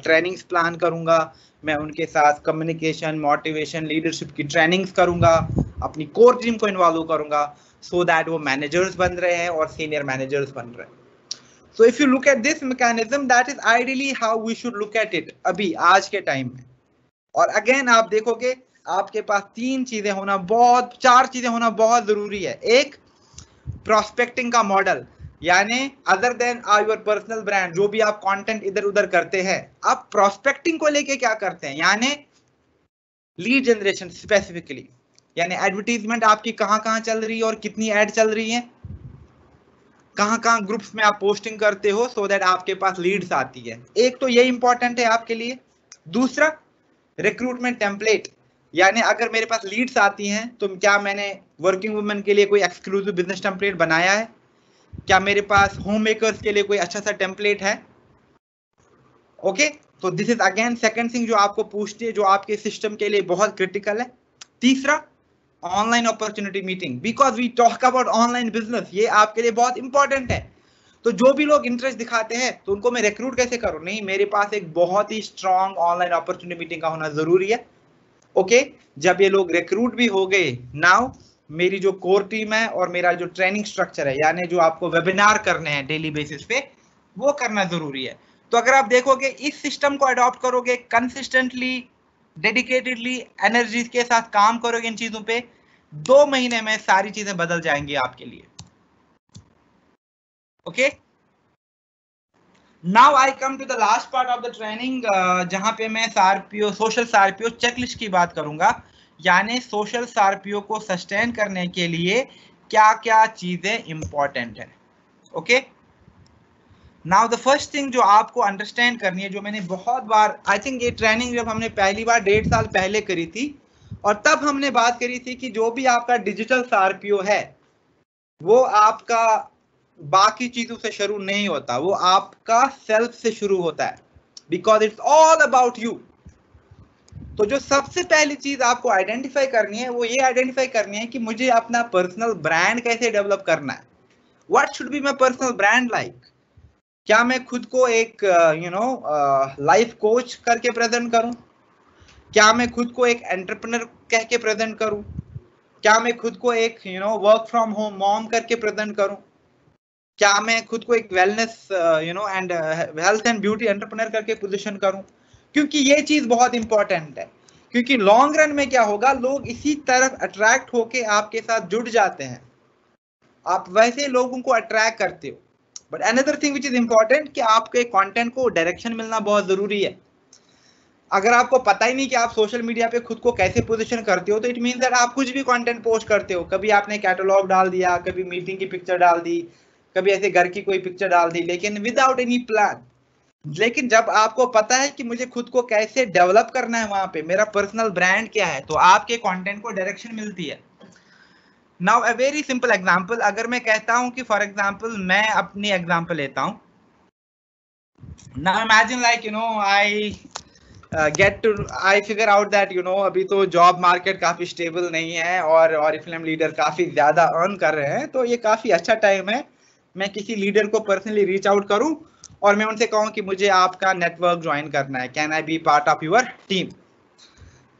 ट्रेनिंग्स प्लान करूंगा, मैं उनके साथ कम्युनिकेशन, मोटिवेशन, लीडरशिप की ट्रेनिंग्स करूंगा, अपनी कोर टीम को इन्वॉल्व करूंगा, सो दैट वो मैनेजर्स बन रहे हैं और सीनियर मैनेजर्स बन रहे हैं। So if you look at this mechanism, that is ideally how we should look at it अभी आज के टाइम में। और अगेन आप देखोगे आपके पास 4 चीजें होना बहुत जरूरी है। एक, प्रोस्पेक्टिंग का मॉडल, यानी other than your personal brand, जो भी आप कंटेंट इधर उधर करते हैं, आप प्रोस्पेक्टिंग को लेके क्या करते हैं, यानी लीड जनरेशन स्पेसिफिकली, यानी एडवर्टीजमेंट आपकी कहां चल रही है और कितनी ऐड चल रही है, कहां ग्रुप्स में आप पोस्टिंग करते हो, सो दैट आपके पास लीड्स आती है। एक तो ये इंपॉर्टेंट है आपके लिए। दूसरा, रिक्रूटमेंट टेम्पलेट, यानी अगर मेरे पास लीड्स आती हैं तो क्या मैंने वर्किंग वुमेन के लिए कोई एक्सक्लूसिव बिजनेस टेम्पलेट बनाया है, क्या मेरे पास होम मेकर्स के लिए कोई अच्छा सा टेम्पलेट है। ओके, तो this is again second thing जो आपको पूछती है, जो आपके सिस्टम के लिए बहुत क्रिटिकल है। तीसरा, online opportunity meeting, because we talk about online business, ये आपके लिए बहुत इंपॉर्टेंट है। तो जो भी लोग इंटरेस्ट दिखाते हैं तो उनको मैं रिक्रूट कैसे करूं, नहीं, मेरे पास एक बहुत ही स्ट्रॉन्ग ऑनलाइन अपॉर्चुनिटी मीटिंग का होना जरूरी है। ओके, जब ये लोग रिक्रूट भी हो गए, नाउ मेरी जो कोर टीम है और मेरा जो ट्रेनिंग स्ट्रक्चर है, यानी जो आपको वेबिनार करने हैं डेली बेसिस पे, वो करना जरूरी है। तो अगर आप देखोगे इस सिस्टम को अडॉप्ट करोगे, कंसिस्टेंटली, डेडिकेटेडली, एनर्जी के साथ काम करोगे इन चीजों पे, 2 महीने में सारी चीजें बदल जाएंगी आपके लिए। Okay, now I come to the last part of the training, जहां पे मैं सारपीओ, सोशल सारपीओ चेकलिस्ट की बात करूंगा, यानी सोशल सारपीओ को सस्टेन करने के लिए क्या क्या चीजें इंपॉर्टेंट है। Okay, now the first thing जो आपको अंडरस्टैंड करनी है, जो मैंने बहुत बार, आई थिंक ये ट्रेनिंग जब हमने पहली बार 1.5 साल पहले करी थी, और तब हमने बात करी थी कि जो भी आपका डिजिटल सारपीओ है वो आपका बाकी चीजों से शुरू नहीं होता, वो आपका सेल्फ से शुरू होता है, because it's all about you. तो जो सबसे पहली चीज आपको आइडेंटिफाई करनी है वो ये आइडेंटिफाई करनी है कि मुझे अपना पर्सनल ब्रांड कैसे डेवलप करना है। What should be my personal brand like. क्या मैं खुद को एक लाइफ कोच करके प्रेजेंट करूं, क्या मैं खुद को एक एंटरप्रेन्योर कह के प्रेजेंट करूं, क्या मैं खुद को एक वर्क फ्रॉम होम मॉम करके प्रेजेंट करूं, क्या मैं खुद को एक wellness and health and beauty entrepreneur करके पोजीशन करूं। क्योंकि ये चीज बहुत इंपॉर्टेंट है, क्योंकि लॉन्ग रन में क्या होगा, लोग इसी तरफ अट्रैक्ट होके आपके साथ जुड़ जाते हैं, आप वैसे लोगों को अट्रैक्ट करते हो। But another thing which is important कि आपके कंटेंट को डायरेक्शन मिलना बहुत जरूरी है। अगर आपको पता ही नहीं कि आप सोशल मीडिया पे खुद को कैसे पोजीशन करते हो, तो इट मींस दैट आप कुछ भी कंटेंट पोस्ट करते हो, कभी आपने कैटलॉग डाल दिया, कभी मीटिंग की पिक्चर डाल दी, कभी ऐसे घर की कोई पिक्चर डाल दी, लेकिन विदाउट एनी प्लान। लेकिन जब आपको पता है कि मुझे खुद को कैसे डेवलप करना है, वहां पे मेरा पर्सनल ब्रांड क्या है, तो आपके कंटेंट को डायरेक्शन मिलती है। Now a very simple example, अगर मैं कहता हूं कि फॉर एग्जांपल मैं अपनी एग्जांपल लेता हूं Now imagine like I figure out that अभी तो जॉब मार्केट काफी स्टेबल नहीं है और ऑरिफ्लेम लीडर काफी ज्यादा अर्न कर रहे हैं, तो ये काफी अच्छा टाइम है मैं किसी लीडर को पर्सनली रीच आउट करूं और मैं उनसे कहूं कि मुझे आपका नेटवर्क ज्वाइन करना है, can I be part of your team.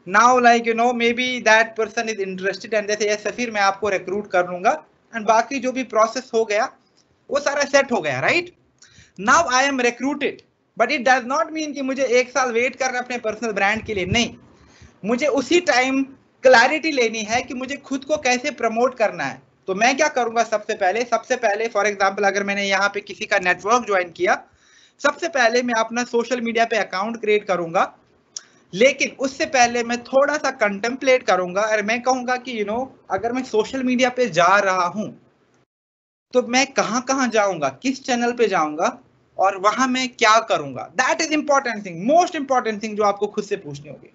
Now like may be that person is interested and जैसे यस फिर मैं आपको रिक्रूट कर लूंगा एंड बाकी जो भी प्रोसेस हो गया वो सारा सेट हो गया, right. Now I am recruited, but it does not mean कि मुझे 1 साल वेट करना अपने पर्सनल ब्रांड के लिए, नहीं, मुझे उसी टाइम क्लैरिटी लेनी है कि मुझे खुद को कैसे प्रमोट करना है। तो मैं क्या करूंगा, सबसे पहले फॉर एग्जांपल अगर मैंने यहाँ पे किसी का नेटवर्क ज्वाइन किया, सबसे पहले मैं अपना सोशल मीडिया पे अकाउंट क्रिएट करूंगा, लेकिन उससे पहले मैं थोड़ा सा कंटेम्पलेट करूंगा और मैं कहूंगा कि अगर मैं सोशल मीडिया पे जा रहा हूं तो मैं कहां कहां जाऊंगा, किस चैनल पे जाऊंगा और वहां मैं क्या करूंगा। That is important thing, most important thing जो आपको खुद से पूछनी होगी।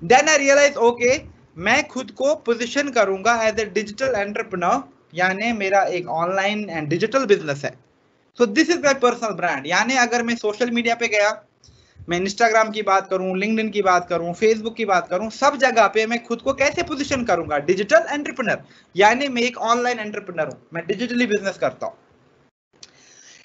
देन आई रियलाइज ओके, मैं खुद को पोजीशन करूंगा एज ए डिजिटल एंटरप्रेन्योर, यानी मेरा एक ऑनलाइन एंड डिजिटल बिजनेस है। So this is my personal brand. यानी अगर मैं सोशल मीडिया पे गया, मैं इंस्टाग्राम की बात करूं, लिंक्डइन की बात करूं, फेसबुक की बात करूं, सब जगह पे मैं खुद को कैसे पोजीशन करूंगा, डिजिटल एंटरप्रेन्योर, यानी मैं एक ऑनलाइन एंटरप्रेन्योर हूं, मैं डिजिटली बिजनेस करता हूं।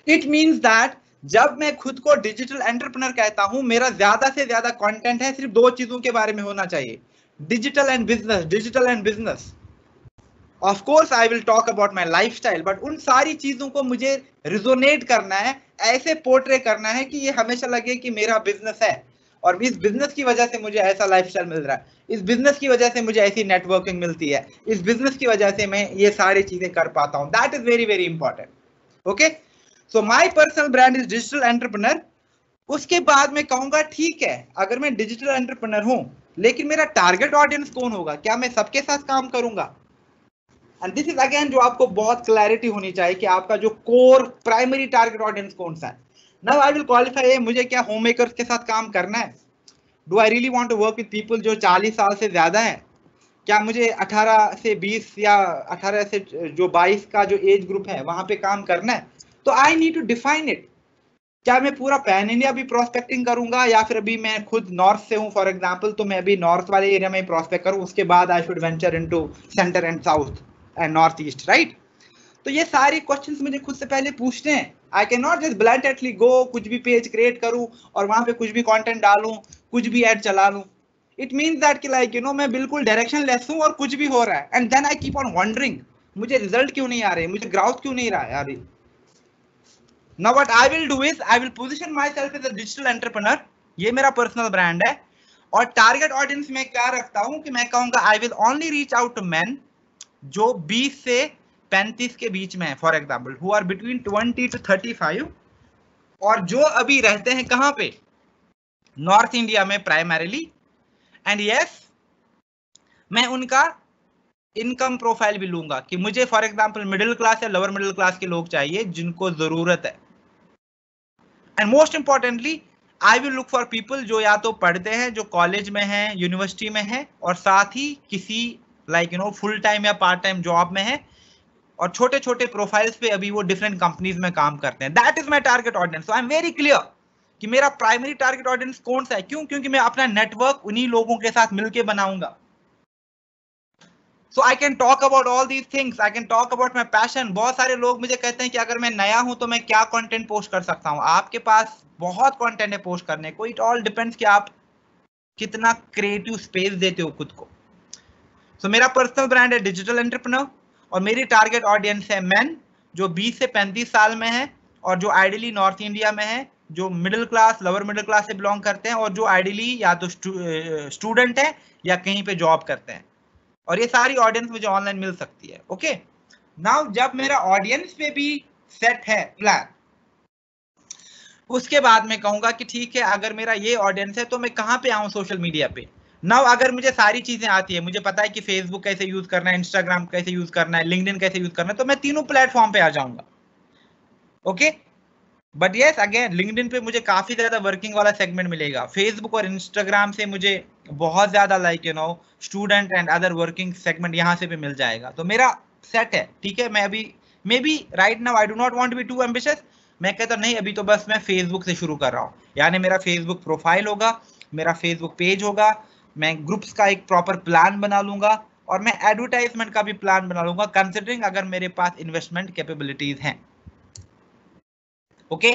इट मींस दैट जब मैं खुद को डिजिटल एंटरप्रेन्योर कहता हूं, मेरा ज्यादा से ज्यादा कंटेंट है सिर्फ 2 चीजों के बारे में होना चाहिए, digital and business, digital and business. Of course I will talk about my lifestyle, but उन सारी चीजों को मुझे रिजोनेट करना है, ऐसे पोर्ट्रे करना है कि ये हमेशा लगे कि मेरा बिजनेस है और इस बिजनेस की वजह से मुझे ऐसा लाइफस्टाइल मिल रहा है, इस बिजनेस की वजह से मुझे ऐसी नेटवर्किंग मिलती है, इस बिजनेस की वजह से मैं ये सारी चीजें कर पाता हूं। That is very very important. Okay, so my personal brand is digital entrepreneur. उसके बाद मैं कहूंगा ठीक है, अगर मैं डिजिटल एंटरप्रेन्योर हूं, लेकिन मेरा टारगेट ऑडियंस कौन होगा, क्या मैं सबके साथ काम करूंगा। एंड दिस इज अगेन जो आपको बहुत क्लैरिटी होनी चाहिए कि आपका जो कोर प्राइमरी टारगेट ऑडियंस कौन सा है। नाउ आई विल क्वालिफाई, मुझे क्या होम मेकर्स के साथ काम करना है, do I really want to work with people जो 40 साल से ज्यादा है, क्या मुझे 18 से 20 या 18 से जो 22 का जो एज ग्रुप है वहां पे काम करना है। तो I need to define it, क्या मैं पूरा पैन इंडिया भी प्रोस्पेक्टिंग करूंगा या फिर अभी मैं खुद नॉर्थ से हूं फॉर एग्जांपल, तो मैं अभी नॉर्थ वाले एरिया में प्रोस्पेक्ट करूं, उसके बाद I should venture into centre and south and north east, right. तो ये सारे क्वेश्चंस मुझे खुद से पहले पूछने हैं। I can not just blandly go, कुछ भी पेज क्रिएट करूं और वहां पे कुछ भी कंटेंट डालूं, कुछ भी ऐड चला लूं। इट मींस दैट कि लाइक मैं बिल्कुल डायरेक्शन लेस हूं और कुछ भी हो रहा है, and then I keep on wondering मुझे रिजल्ट क्यों नहीं आ रहे, मुझे ग्राउथ क्यों नहीं रहा है अभी। Now what I will do is I will position myself as a digital entrepreneur, ये मेरा पर्सनल ब्रांड है, और टारगेट ऑडियंस में क्या रखता हूं कि मैं कहूंगा I will only reach out to men जो 20 से 35 के बीच में है, for example who are between 20 to 35, और जो अभी रहते हैं कहां पे, नॉर्थ इंडिया में प्राइमरीली। एंड यस, मैं उनका इनकम प्रोफाइल भी लूंगा कि मुझे फॉर एग्जांपल मिडिल क्लास या लोअर मिडिल क्लास के लोग चाहिए जिनको जरूरत है। And most importantly I will look for people जो या तो पढ़ते हैं, जो कॉलेज में हैं, यूनिवर्सिटी में हैं, और साथ ही किसी लाइक फुल टाइम या पार्ट टाइम जॉब में है, और छोटे छोटे प्रोफाइल्स पे अभी वो डिफरेंट कंपनीज में काम करते हैं। That is my target audience. So I am very clear कि मेरा प्राइमरी टारगेट ऑडियंस कौन सा है, क्यों, क्योंकि मैं अपना नेटवर्क उन्हीं लोगों के साथ मिलकर बनाऊंगा। So I can talk about all these things. I can talk about my passion. बहुत सारे लोग मुझे कहते हैं कि अगर मैं नया हूं तो मैं क्या कंटेंट पोस्ट कर सकता हूं। आपके पास बहुत कंटेंट है पोस्ट करने को, इट ऑल डिपेंड्स कि आप कितना क्रिएटिव स्पेस देते हो खुद को। So मेरा पर्सनल ब्रांड है डिजिटल एंटरप्रेन्योर, और मेरी टारगेट ऑडियंस है मैन जो 20 से 35 साल में है, और जो आइडियली नॉर्थ इंडिया में है, जो middle class, lower middle class से बिलोंग करते हैं, और जो आइडियली या तो स्टूडेंट है या कहीं पे जॉब करते हैं। और ये सारी ऑडियंस मुझे ऑनलाइन मिल सकती है। ओके, नाउ जब मेरा ऑडियंस पे भी सेट है प्लान, उसके बाद मैं कहूंगा कि ठीक है, अगर मेरा ये ऑडियंस है तो मैं कहां पे आऊं सोशल मीडिया पे। नाउ अगर मुझे सारी चीजें आती है, मुझे पता है कि फेसबुक कैसे यूज करना है, इंस्टाग्राम कैसे यूज करना है, लिंक्डइन कैसे यूज करना है, तो मैं तीनों प्लेटफॉर्म पे आ जाऊंगा। Okay, but yes again LinkedIn पे मुझे काफी ज्यादा वर्किंग वाला सेगमेंट मिलेगा, फेसबुक और इंस्टाग्राम से मुझे बहुत ज्यादा like student and other working segment यहाँ से भी मिल जाएगा। तो मेरा सेट है, ठीक है। मैं अभी maybe right now I do not want to be too ambitious, मैं कहता नहीं अभी तो बस मैं फेसबुक से शुरू कर रहा हूँ, यानी मेरा फेसबुक प्रोफाइल होगा, मेरा फेसबुक पेज होगा, मैं ग्रुप्स का एक प्रॉपर प्लान बना लूंगा और मैं एडवर्टाइजमेंट का भी प्लान बना लूंगा, कंसिडरिंग अगर मेरे पास इन्वेस्टमेंट कैपेबिलिटीज हैं। ओके,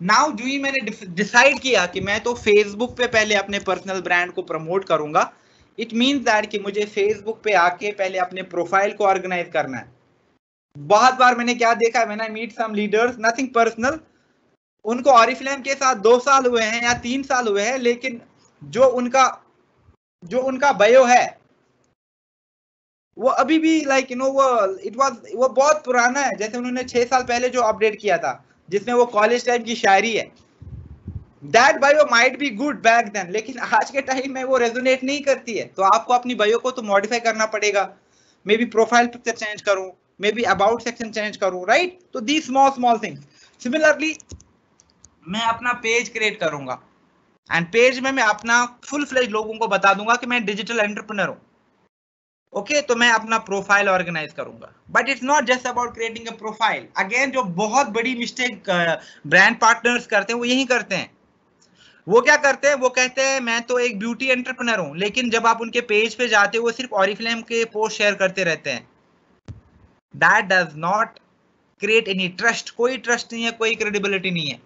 नाउ जो ही मैंने डिसाइड किया कि मैं तो फेसबुक पे पहले अपने पर्सनल ब्रांड को प्रमोट करूंगा, इट मींस दैट कि मुझे फेसबुक पे आके पहले अपने प्रोफाइल को ऑर्गेनाइज करना है। बहुत बार मैंने क्या देखा है, मैंने meet some leaders, nothing personal, उनको ऑरिफ्लेम के साथ 2 साल हुए हैं या 3 साल हुए हैं, लेकिन जो उनका बायो है वो अभी भी लाइक वो बहुत पुराना है, जैसे उन्होंने 6 साल पहले जो अपडेट किया था, जिसमें वो कॉलेज टाइम की शायरी है। That bio might be good back then, लेकिन आज के टाइम में वो रेजोनेट नहीं करती है। तो आपको अपनी बायो को तो मॉडिफाई करना पड़ेगा, maybe profile picture change करूं, maybe about section change करूं, राइट? तो दी स्मॉल थिंग्स। सिमिलरली मैं अपना पेज क्रिएट करूंगा एंड पेज में मैं अपना फुल फ्लेज लोगों को बता दूंगा कि मैं डिजिटल एंटरप्रेन्योर हूं। ओके, तो मैं अपना प्रोफाइल ऑर्गेनाइज करूंगा, but it's not just about creating a profile. Again जो बहुत बड़ी मिस्टेक ब्रांड पार्टनर्स करते हैं वो यही करते हैं। वो क्या करते हैं, वो कहते हैं मैं तो एक ब्यूटी एंटरप्रेन्योर हूं, लेकिन जब आप उनके पेज पे जाते हो वो सिर्फ ऑरिफ्लेम के पोस्ट शेयर करते रहते हैं। That does not create any trust, कोई ट्रस्ट नहीं है, कोई क्रेडिबिलिटी नहीं है।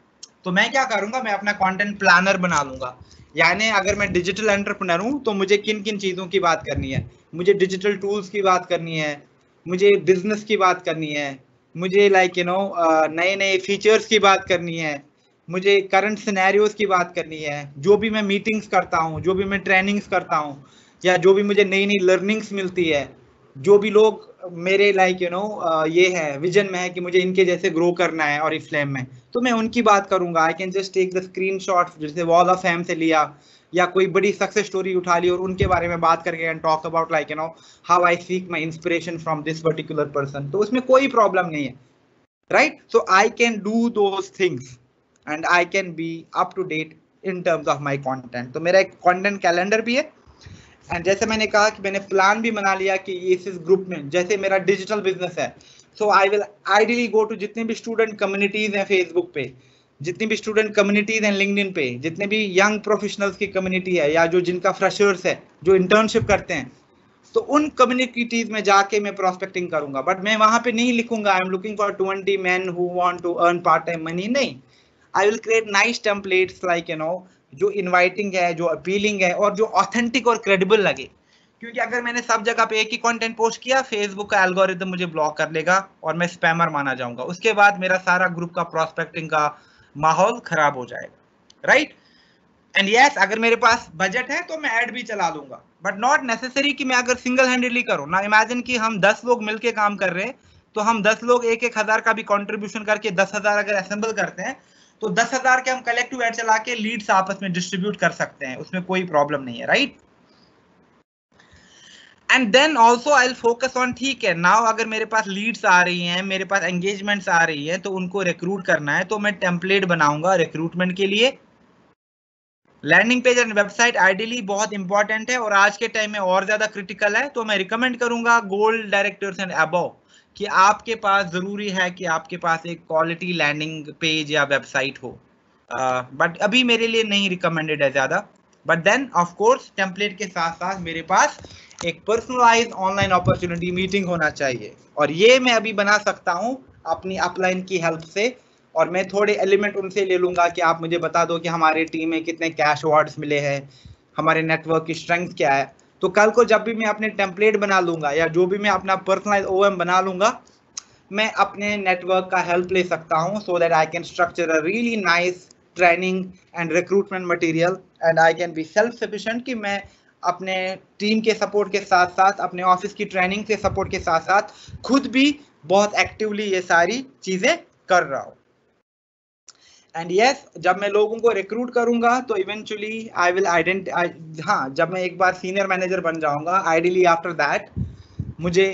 तो मैं क्या करूंगा, मैं अपना कंटेंट प्लानर बना लूंगा। यानी अगर मैं डिजिटल एंटरप्रेन्योर हूं तो मुझे किन किन चीजों की बात करनी है, मुझे डिजिटल टूल्स की बात करनी है, मुझे बिजनेस की बात करनी है, मुझे नए नए फीचर्स की बात करनी है, मुझे करंट सिनेरियोज की बात करनी है, जो भी मैं मीटिंग्स करता हूँ, जो भी मैं ट्रेनिंग्स करता हूँ, या जो भी मुझे नई नई लर्निंग्स मिलती है, जो भी लोग मेरे ये है विजन में है कि मुझे इनके जैसे ग्रो करना है और फ्लेम में, तो मैं उनकी बात करूंगा। I can just take the screenshot, जैसे वॉल ऑफ फेम से लिया या कोई बड़ी सक्सेस स्टोरी उठा ली और उनके बारे में बात करके and talk about how I seek my inspiration from this particular person. तो उसमें कोई प्रॉब्लम नहीं है, right? So I can do those things and I can be up to date in terms of my content. तो मेरा एक content calendar भी है एंड जैसे मैंने कहा कि मैंने प्लान भी बना लिया कि इस ग्रुप में, जैसे मेरा डिजिटल बिजनेस है, so I will ideally go to जितने भी स्टूडेंट कम्युनिटीज हैं फेसबुक पे, जितनी भी स्टूडेंट कम्युनिटीज हैं लिंक्डइन पे, जितने भी यंग प्रोफेशनल्स की कम्युनिटी है या जो जिनका फ्रेशर्स है, जो इंटर्नशिप करते हैं, तो उन कम्युनिटीज में जाके मैं प्रोस्पेक्टिंग करूंगा। बट मैं वहां पे नहीं लिखूंगा I am looking for 20 men who want to earn part time money, नहीं। I will create nice templates जो इनवाइटिंग है, जो अपीलिंग है और जो ऑथेंटिक और क्रेडिबल लगे। क्योंकि अगर मैंने सब जगह पे एक ही कंटेंट पोस्ट किया, फेसबुक का एल्गोरिदम मुझे ब्लॉक कर लेगा और मैं स्पैमर माना जाऊंगा। उसके बाद मेरा सारा ग्रुप का प्रोस्पेक्टिंग का माहौल खराब हो जाएगा, राइट? एंड यस, अगर मेरे पास बजट है तो मैं ऐड भी चला लूंगा, बट नॉट नेसेसरी कि मैं अगर सिंगल हैंडेडली करूं ना। इमेजिन कि हम 10 लोग मिलके काम कर रहे हैं, तो हम 10 लोग 1,000 का भी कंट्रीब्यूशन करके 10,000 अगर असेंबल करते हैं, तो 10,000 के हम कलेक्टिव ऐड चला के लीड्स आपस में डिस्ट्रीब्यूट कर सकते हैं, उसमें कोई प्रॉब्लम नहीं है, right? And then also I will focus on, ठीक है नाउ अगर मेरे पास लीड्स आ रही हैं, मेरे पास एंगेजमेंट्स आ रही हैं, तो उनको रिक्रूट करना है, तो मैं टेम्पलेट बनाऊंगा रिक्रूटमेंट के लिए। Landing page and website ideally बहुत इंपॉर्टेंट है और आज के टाइम में और ज्यादा क्रिटिकल है। तो मैं रिकमेंड करूंगा गोल्ड डायरेक्टर्स एंड अबव कि आपके पास जरूरी है कि आपके पास एक क्वालिटी लैंडिंग पेज या वेबसाइट हो, बट अभी मेरे लिए नहीं रिकमेंडेड है ज्यादा। But then of course template के साथ साथ मेरे पास एक पर्सनलाइज ऑनलाइन अपॉर्चुनिटी मीटिंग होना चाहिए, और ये मैं अभी बना सकता हूँ अपनी अपलाइन की हेल्प से। और मैं थोड़े एलिमेंट उनसे ले लूंगा कि आप मुझे बता दो कि हमारी टीम में कितने कैश अवार्ड्स मिले हैं, हमारे नेटवर्क की स्ट्रेंथ क्या है। तो कल को जब भी मैं अपने टेम्पलेट बना लूंगा या जो भी मैं अपना पर्सनलाइज ओएम बना लूंगा, मैं अपने नेटवर्क का हेल्प ले सकता हूं, so that I can structure a really nice training and recruitment material and I can be self sufficient कि मैं अपने टीम के सपोर्ट के साथ साथ, अपने ऑफिस की ट्रेनिंग के सपोर्ट के साथ साथ खुद भी बहुत एक्टिवली ये सारी चीजें कर रहा हूं। एंड यस, जब मैं लोगों को रिक्रूट करूंगा तो इवेंचुअली आई विल हाँ, जब मैं एक बार सीनियर मैनेजर बन जाऊंगा, आइडियली आफ्टर दैट मुझे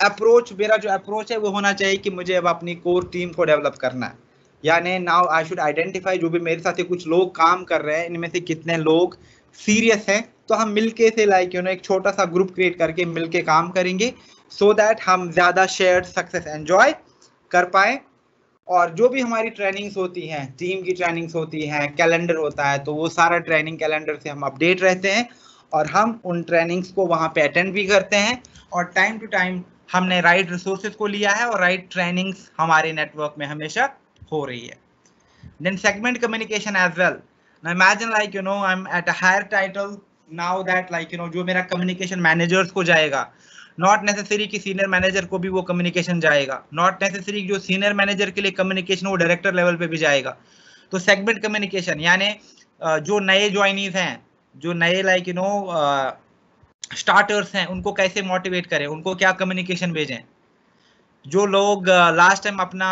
मेरा जो अप्रोच है वो होना चाहिए कि मुझे अब अपनी कोर टीम को डेवलप करना है। यानी नाउ आई शुड आइडेंटिफाई, जो भी मेरे साथ कुछ लोग काम कर रहे हैं, इनमें से कितने लोग सीरियस हैं, तो हम मिलके से एक छोटा सा ग्रुप क्रिएट करके मिलके काम करेंगे, सो दैट हम ज्यादा शेयर्ड सक्सेस एंजॉय कर पाए और जो भी हमारी ट्रेनिंग्स होती हैं, टीम की ट्रेनिंग्स होती हैं, कैलेंडर होता है, तो वो सारा ट्रेनिंग कैलेंडर से हम अपडेट रहते हैं और हम उन ट्रेनिंग्स को वहाँ पे अटेंड भी करते हैं और टाइम टू टाइम हमने राइट रिसोर्सेज को लिया है और राइट ट्रेनिंग्स हमारे नेटवर्क में हमेशा हो रही है. Then segment communication as well. Now imagine like I'm at a higher title now that like जो मेरा communication managers को जाएगा, not necessary कि senior manager को भी वो communication जाएगा, not necessary जो senior manager के लिए communication वो director level पे भी जाएगा. तो segment communication यानी जो नए joinees हैं, जो नए like starters हैं, उनको कैसे motivate करें, उनको क्या communication भेजें. जो लोग लास्ट टाइम अपना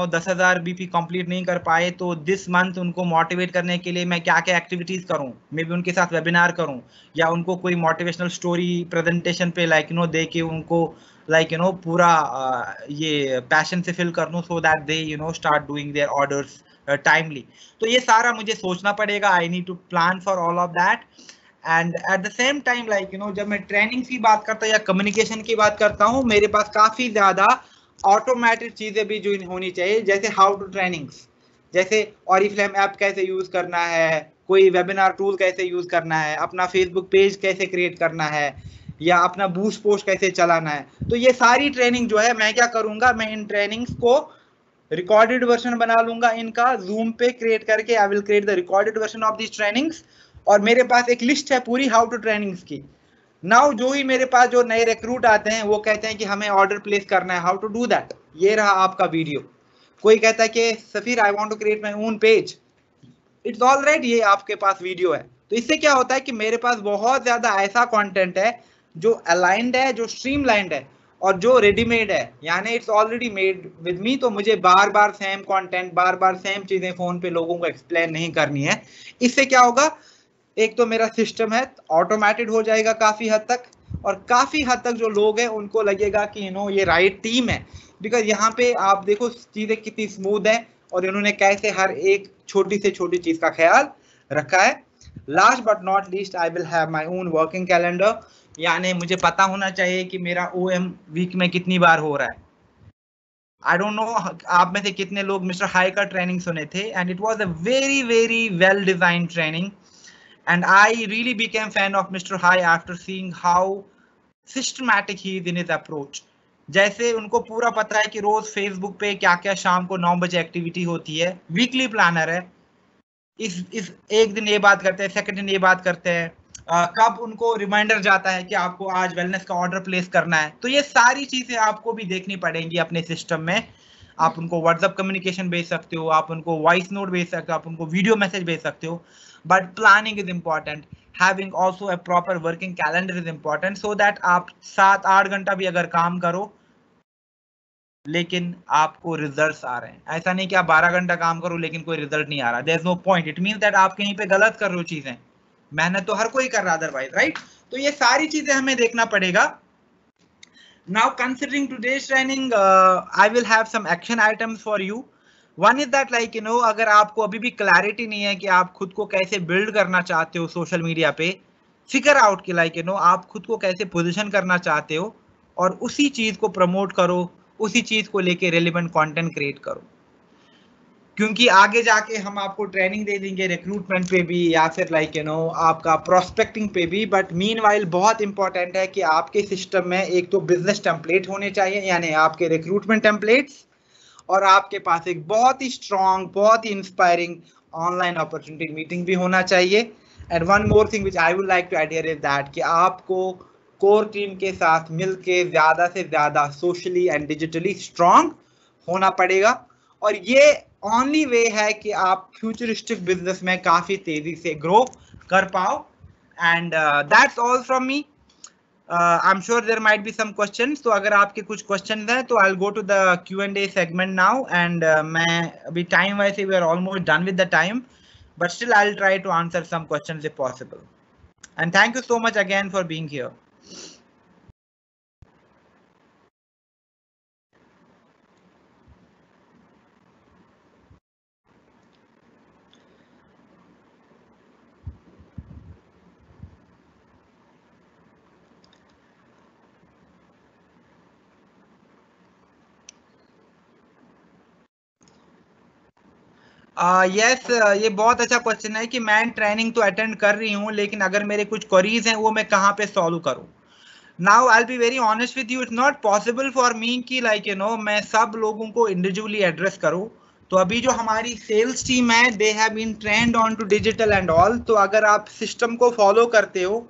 10,000 बीपी कंप्लीट नहीं कर पाए, तो दिस मंथ उनको मोटिवेट करने के लिए मैं क्या क्या एक्टिविटीज करूं, मे बी उनके साथ वेबिनार करूं या उनको कोई मोटिवेशनल स्टोरी प्रेजेंटेशन पे दे के उनको पूरा ये पैशन से फिल कर दूं so that they start doing their orders timely. तो ये सारा मुझे सोचना पड़ेगा. I need to plan for all of that. And at the same time जब मैं ट्रेनिंग की बात करता हूँ या कम्युनिकेशन की बात करता हूँ, मेरे पास काफी ज्यादा ऑटोमेटेड चीजें भी जो होनी चाहिए, जैसे हाउ टू ट्रेनिंग्स, जैसे ऑरिफ्लेम ऐप कैसे यूज करना है, कोई वेबिनार टूल कैसे यूज करना है, अपना फेसबुक पेज कैसे क्रिएट करना है या अपना बूस्ट पोस्ट कैसे चलाना है. तो ये सारी ट्रेनिंग जो है मैं क्या करूंगा, मैं इन ट्रेनिंग्स को रिकॉर्डेड वर्जन बना लूंगा इनका, जूम पे क्रिएट करके I will create the recorded version of this trainings और मेरे पास एक लिस्ट है पूरी हाउ टू ट्रेनिंग्स की. नाउ जो ही मेरे पास जो नए रिक्रूट आते हैं वो कहते हैं कि हमें ऑर्डर प्लेस करना है, हाउ टू डू दैट. ये रहा आपका वीडियो. कोई कहता है कि Safeer I want to create my own page, it's all right, ये आपके पास वीडियो है. तो इससे क्या होता है कि मेरे पास बहुत ज्यादा ऐसा कंटेंट है जो अलाइंड है, जो स्ट्रीमलाइंड है और जो रेडीमेड है, यानी it's already made with me. तो मुझे बार बार सेम कंटेंट, बार बार सेम चीजें फोन पे लोगों को एक्सप्लेन नहीं करनी है. इससे क्या होगा, एक तो मेरा सिस्टम है ऑटोमेटेड हो जाएगा काफी हद तक, और काफी हद तक जो लोग हैं उनको लगेगा कि ये राइट टीम है. बिकॉज यहाँ पे आप देखो चीजें कितनी स्मूथ है और इन्होंने कैसे हर एक छोटी से छोटी चीज का ख्याल रखा है. Last but not least, I will have my own working calendar. यानी मुझे पता होना चाहिए कि मेरा OM वीक में कितनी बार हो रहा है. आई डोंट नो आप में से कितने लोग मिस्टर हाई का ट्रेनिंग सुने थे, and it was a very very well design training. And I really became fan of Mr. High after seeing how systematic he is in his approach. जैसे उनको पूरा पता है कि रोज फेसबुक पे क्या क्या शाम को 9 बजे एक्टिविटी होती है, वीकली प्लानर है. इस एक दिन ये बात करते हैं, सेकंड दिन ये बात करते हैं, कब उनको रिमाइंडर जाता है कि आपको आज वेलनेस का ऑर्डर प्लेस करना है. तो ये सारी चीजें आपको भी देखनी पड़ेंगी अपने सिस्टम में. आप उनको व्हाट्सएप कम्युनिकेशन भेज सकते हो, आप उनको वॉइस नोट भेज सकते हो, आप उनको वीडियो मैसेज भेज सकते हो, but planning is important. Having also a proper working calendar is important, so that आप 7-8 घंटा भी अगर काम करो लेकिन आपको रिजल्ट्स आ रहे हैं. ऐसा नहीं कि आप 12 घंटा काम करो लेकिन कोई रिजल्ट नहीं आ रहा. There is no point. It means that आप कहीं पे गलत कर रहे हो चीजें. मेहनत तो हर कोई कर रहा है अदरवाइज, राइट. तो ये सारी चीजें हमें देखना पड़ेगा. Now considering today's training, I will have some action items for you. One is that अगर आपको अभी भी क्लैरिटी नहीं है कि आप खुद को कैसे बिल्ड करना चाहते हो सोशल मीडिया पे, फिगर आउट कि आप खुद को कैसे पोजीशन करना चाहते हो और उसी चीज को प्रमोट करो, उसी चीज को लेके रेलिवेंट कंटेंट क्रिएट करो. क्योंकि आगे जाके हम आपको ट्रेनिंग दे देंगे रिक्रूटमेंट पे भी या फिर आपका प्रोस्पेक्टिंग पे भी. बट मीनवाइल बहुत इंपॉर्टेंट है कि आपके सिस्टम में एक तो बिजनेस टेम्पलेट होने चाहिए, यानी आपके रिक्रूटमेंट टेम्पलेट्स, और आपके पास एक बहुत ही स्ट्रॉन्ग, बहुत ही इंस्पायरिंग ऑनलाइन अपॉर्चुनिटी मीटिंग भी होना चाहिए. And one more thing which I would like to idea is that कि आपको कोर टीम के साथ मिलके ज्यादा से ज्यादा सोशली एंड डिजिटली स्ट्रॉन्ग होना पड़ेगा. और ये ओनली वे है कि आप फ्यूचरिस्टिक बिजनेस में काफी तेजी से ग्रो कर पाओ. And that's all from me. I am sure there might be some questions. तो अगर आपके कुछ क्वेश्चंस हैं तो I will go to the Q&A segment now. And मैं अभी time wise we are almost done with the time, but still I will try to answer some questions if possible. And thank you so much again for being here. Yes, ये बहुत अच्छा question है कि मैं training तो attend कर रही हूँ, लेकिन अगर मेरे कुछ क्वेरीज हैं वो मैं कहाँ पे सॉल्व करूँ। Now I be very honest with you, it's not possible for me कि लाइक मैं सब लोगों को इंडिविजुअली एड्रेस करूँ। तो अभी जो हमारी सेल्स टीम है, they have been trained on to digital and all. तो अगर आप सिस्टम को फॉलो करते हो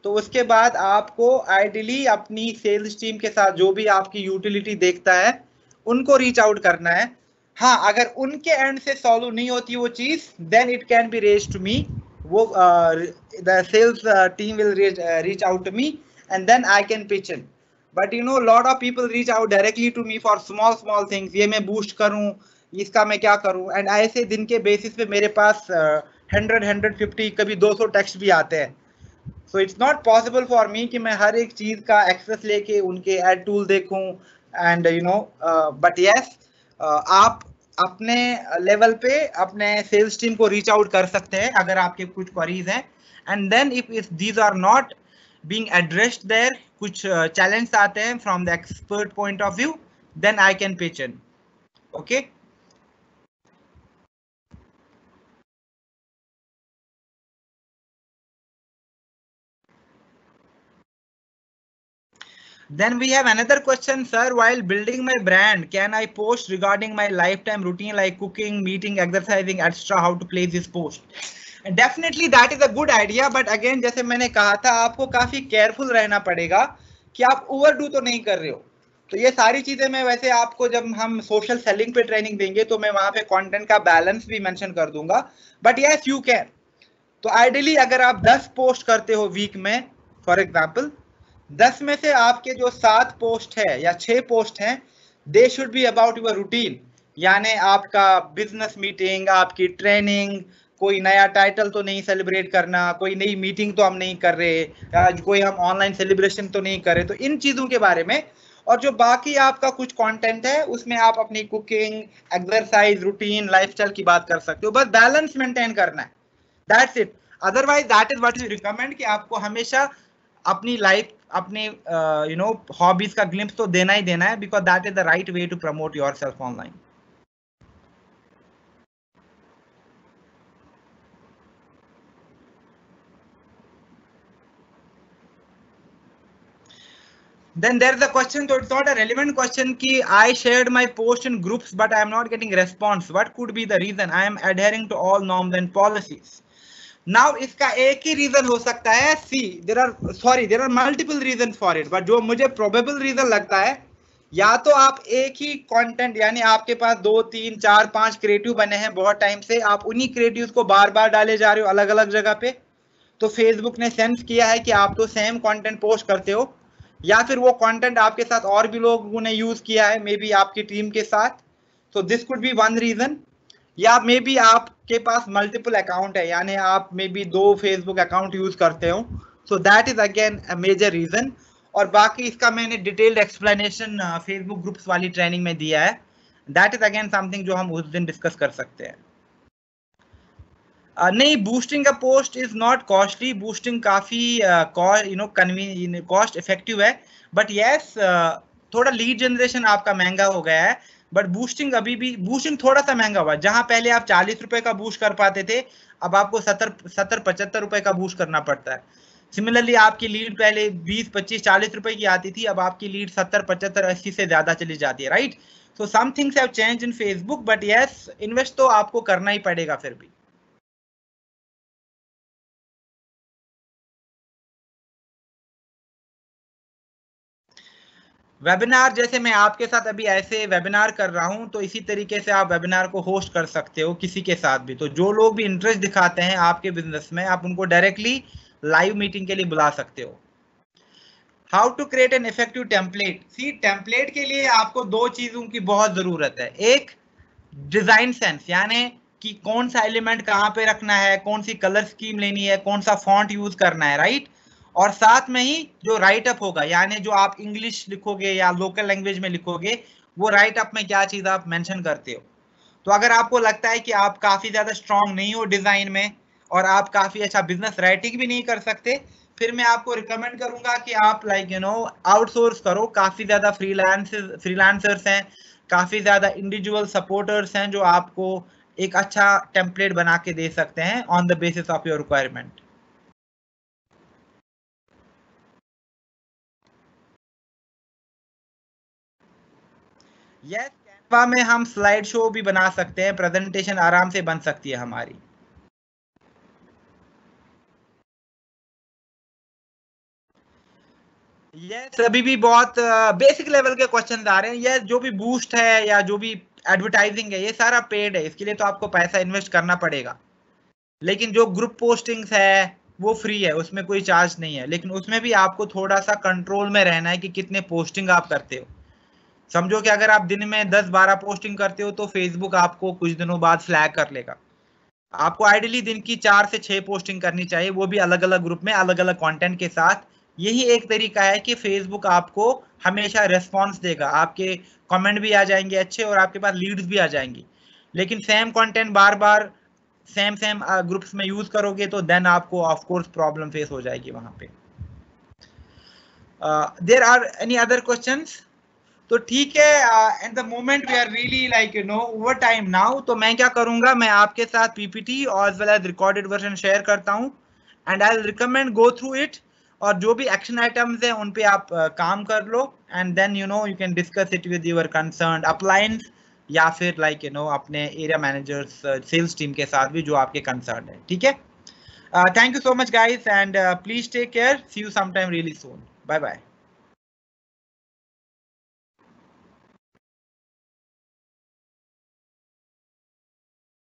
तो उसके बाद आपको आइडियली अपनी सेल्स टीम के साथ जो भी आपकी यूटिलिटी देखता है उनको रीच आउट करना है। हाँ, अगर उनके एंड से सॉल्व नहीं होती वो चीज, then it can be raised to me. वो the sales team will reach out to me and then I can pitch in. But lot of people reach out directly to me for small things। ये मैं boost करूं, इसका मैं क्या करूं, and ऐसे दिन के बेसिस पे मेरे पास 100-150 कभी 200 टेक्स्ट भी आते हैं। So it's not possible for me कि मैं हर एक चीज का एक्सेस लेके उनके एड टूल देखूं एंड बट यस, आप अपने लेवल पे अपने सेल्स टीम को रीच आउट कर सकते हैं अगर आपके कुछ क्वेरीज हैं। And then if these are not being addressed there, कुछ चैलेंज आते हैं from the expert point of view, then I can pitch in. Okay. Then we have another question, sir. While building my brand, can I post regarding my lifetime routine like cooking, meeting, exercising, etc.? How to place this post? Definitely that is a good idea, but again जैसे मैंने कहा था, आपको काफी careful रहना पड़ेगा कि आप ओवरडू तो नहीं कर रहे हो। तो ये सारी चीजें मैं वैसे आपको जब हम सोशल सेलिंग पे ट्रेनिंग देंगे तो मैं वहां पे कंटेंट का बैलेंस भी मेंशन कर दूंगा। But yes, you can. तो आइडियली अगर आप 10 पोस्ट करते हो वीक में, फॉर एग्जांपल 10 में से आपके जो 7 पोस्ट है या 6 पोस्ट हैं, they should be about your routine. यानी आपका बिजनेस मीटिंग, आपकी ट्रेनिंग, कोई नया टाइटल तो नहीं सेलिब्रेट करना, कोई नई मीटिंग तो हम नहीं कर रहे, कोई हम ऑनलाइन सेलिब्रेशन तो नहीं कर रहे, तो इन चीजों के बारे में। और जो बाकी आपका कुछ कंटेंट है उसमें आप अपनी कुकिंग, एक्सरसाइज, रूटीन, लाइफस्टाइल की बात कर सकते हो। बस बैलेंस मेंटेन करना है, that's it. Otherwise that is what we recommend कि आपको हमेशा अपनी लाइफ, अपने हॉबीज का ग्लिम्स तो देना ही देना है, because that is the right way to promote yourself online. Then there is a question, so it's not a relevant question कि I shared my post in groups but I am not getting response. What could be the reason? I am adhering to all norms and policies. Now इसका एक ही reason हो सकता है। there are multiple reasons for it, but जो मुझे probable reason लगता है, या तो आप एक ही कंटेंट, यानी आपके पास 2, 3, 4, 5 क्रिएटिव बने हैं बहुत टाइम से, आप उन्हीं क्रिएटिव्स को बार बार डाले जा रहे हो अलग अलग जगह पे, तो फेसबुक ने सेंस किया है कि आप तो सेम कंटेंट पोस्ट करते हो, या फिर वो कंटेंट आपके साथ और भी लोगों ने यूज किया है, मे बी आपकी टीम के साथ। So this could be one reason. या मे बी आपके पास मल्टीपल अकाउंट है, यानी आप may be 2 Facebook account use करते हो, so that is again a major reason. और बाकी इसका मैंने डिटेल्ड एक्सप्लेनेशन फेसबुक ग्रुप्स वाली ट्रेनिंग में दिया है। दैट इज अगेन समथिंग जो हम उस दिन डिस्कस कर सकते हैं। नहीं, boosting a post is not costly. Boosting काफी कॉस्ट इफेक्टिव है, बट यस थोड़ा लीड जनरेशन आपका महंगा हो गया है। बट बूस्टिंग अभी भी, बूस्टिंग थोड़ा सा महंगा हुआ, जहां पहले आप 40 रुपए का बूस्ट कर पाते थे, अब आपको 70-75 रुपए का बूस्ट करना पड़ता है। सिमिलरली आपकी लीड पहले 20, 25, 40 रुपए की आती थी, अब आपकी लीड 70, 75, 80 से ज्यादा चली जाती है, right. So some things have changed in Facebook, but yes, invest तो आपको करना ही पड़ेगा फिर भी। वेबिनार, जैसे मैं आपके साथ अभी ऐसे वेबिनार कर रहा हूं, तो इसी तरीके से आप वेबिनार को होस्ट कर सकते हो किसी के साथ भी। तो जो लोग भी इंटरेस्ट दिखाते हैं आपके बिजनेस में, आप उनको डायरेक्टली लाइव मीटिंग के लिए बुला सकते हो। How to create an effective template. See, template के लिए आपको 2 चीजों की बहुत जरूरत है। एक, डिजाइन सेंस, यानी कि कौन सा एलिमेंट कहाँ पे रखना है, कौन सी कलर स्कीम लेनी है, कौन सा फॉन्ट यूज करना है, राइट। और साथ में ही जो राइट अप होगा, यानी जो आप इंग्लिश लिखोगे या लोकल लैंग्वेज में लिखोगे, वो राइट अप में क्या चीज आप मेंशन करते हो। तो अगर आपको लगता है कि आप काफी ज्यादा स्ट्रांग नहीं हो डिजाइन में और आप काफी अच्छा बिजनेस राइटिंग भी नहीं कर सकते, फिर मैं आपको रिकमेंड करूंगा कि आप आउटसोर्स करो। काफी ज्यादा फ्रीलांसर्स हैं, काफी ज्यादा इंडिविजुअल सपोर्टर्स हैं जो आपको एक अच्छा टेम्पलेट बना के दे सकते हैं on the basis of your requirement. Yes, Canva में हम स्लाइड शो भी बना सकते हैं, प्रेजेंटेशन आराम से बन सकती है हमारी। यस, अभी भी बहुत बेसिक लेवल के क्वेश्चन आ रहे हैं। यस, जो भी बूस्ट है या जो भी एडवर्टाइजिंग है ये सारा पेड है, इसके लिए तो आपको पैसा इन्वेस्ट करना पड़ेगा। लेकिन जो ग्रुप पोस्टिंग्स है वो फ्री है, उसमें कोई चार्ज नहीं है, लेकिन उसमें भी आपको थोड़ा सा कंट्रोल में रहना है कि कितने पोस्टिंग आप करते हो। समझो कि अगर आप दिन में 10-12 पोस्टिंग करते हो तो फेसबुक आपको कुछ दिनों बाद फ्लैग कर लेगा। आपको आइडियली दिन की 4 से 6 पोस्टिंग करनी चाहिए, वो भी अलग अलग ग्रुप में अलग अलग कंटेंट के साथ। यही एक तरीका है कि फेसबुक आपको हमेशा रेस्पॉन्स देगा, आपके कमेंट भी आ जाएंगे अच्छे और आपके पास लीड्स भी आ जाएंगी। लेकिन सेम कंटेंट बार बार सेम ग्रुप्स में यूज करोगे तो देन आपको ऑफ कोर्स प्रॉब्लम फेस हो जाएगी वहां पे। There are any other questions? तो ठीक है, at the moment we are really like over time now, तो मैं क्या करूंगा, मैं आपके साथ पीपीटी और as well as recorded version share करता हूं and I will recommend go through it, और जो भी एक्शन आइटम्स हैं उन पे आप काम कर लो and then you can discuss it with your concerned appliance या फिर लाइक अपने एरिया मैनेजर्स सेल्स टीम के साथ भी जो आपके कंसर्न है। ठीक है, thank you so much guys and please take care, see you sometime really soon, bye bye.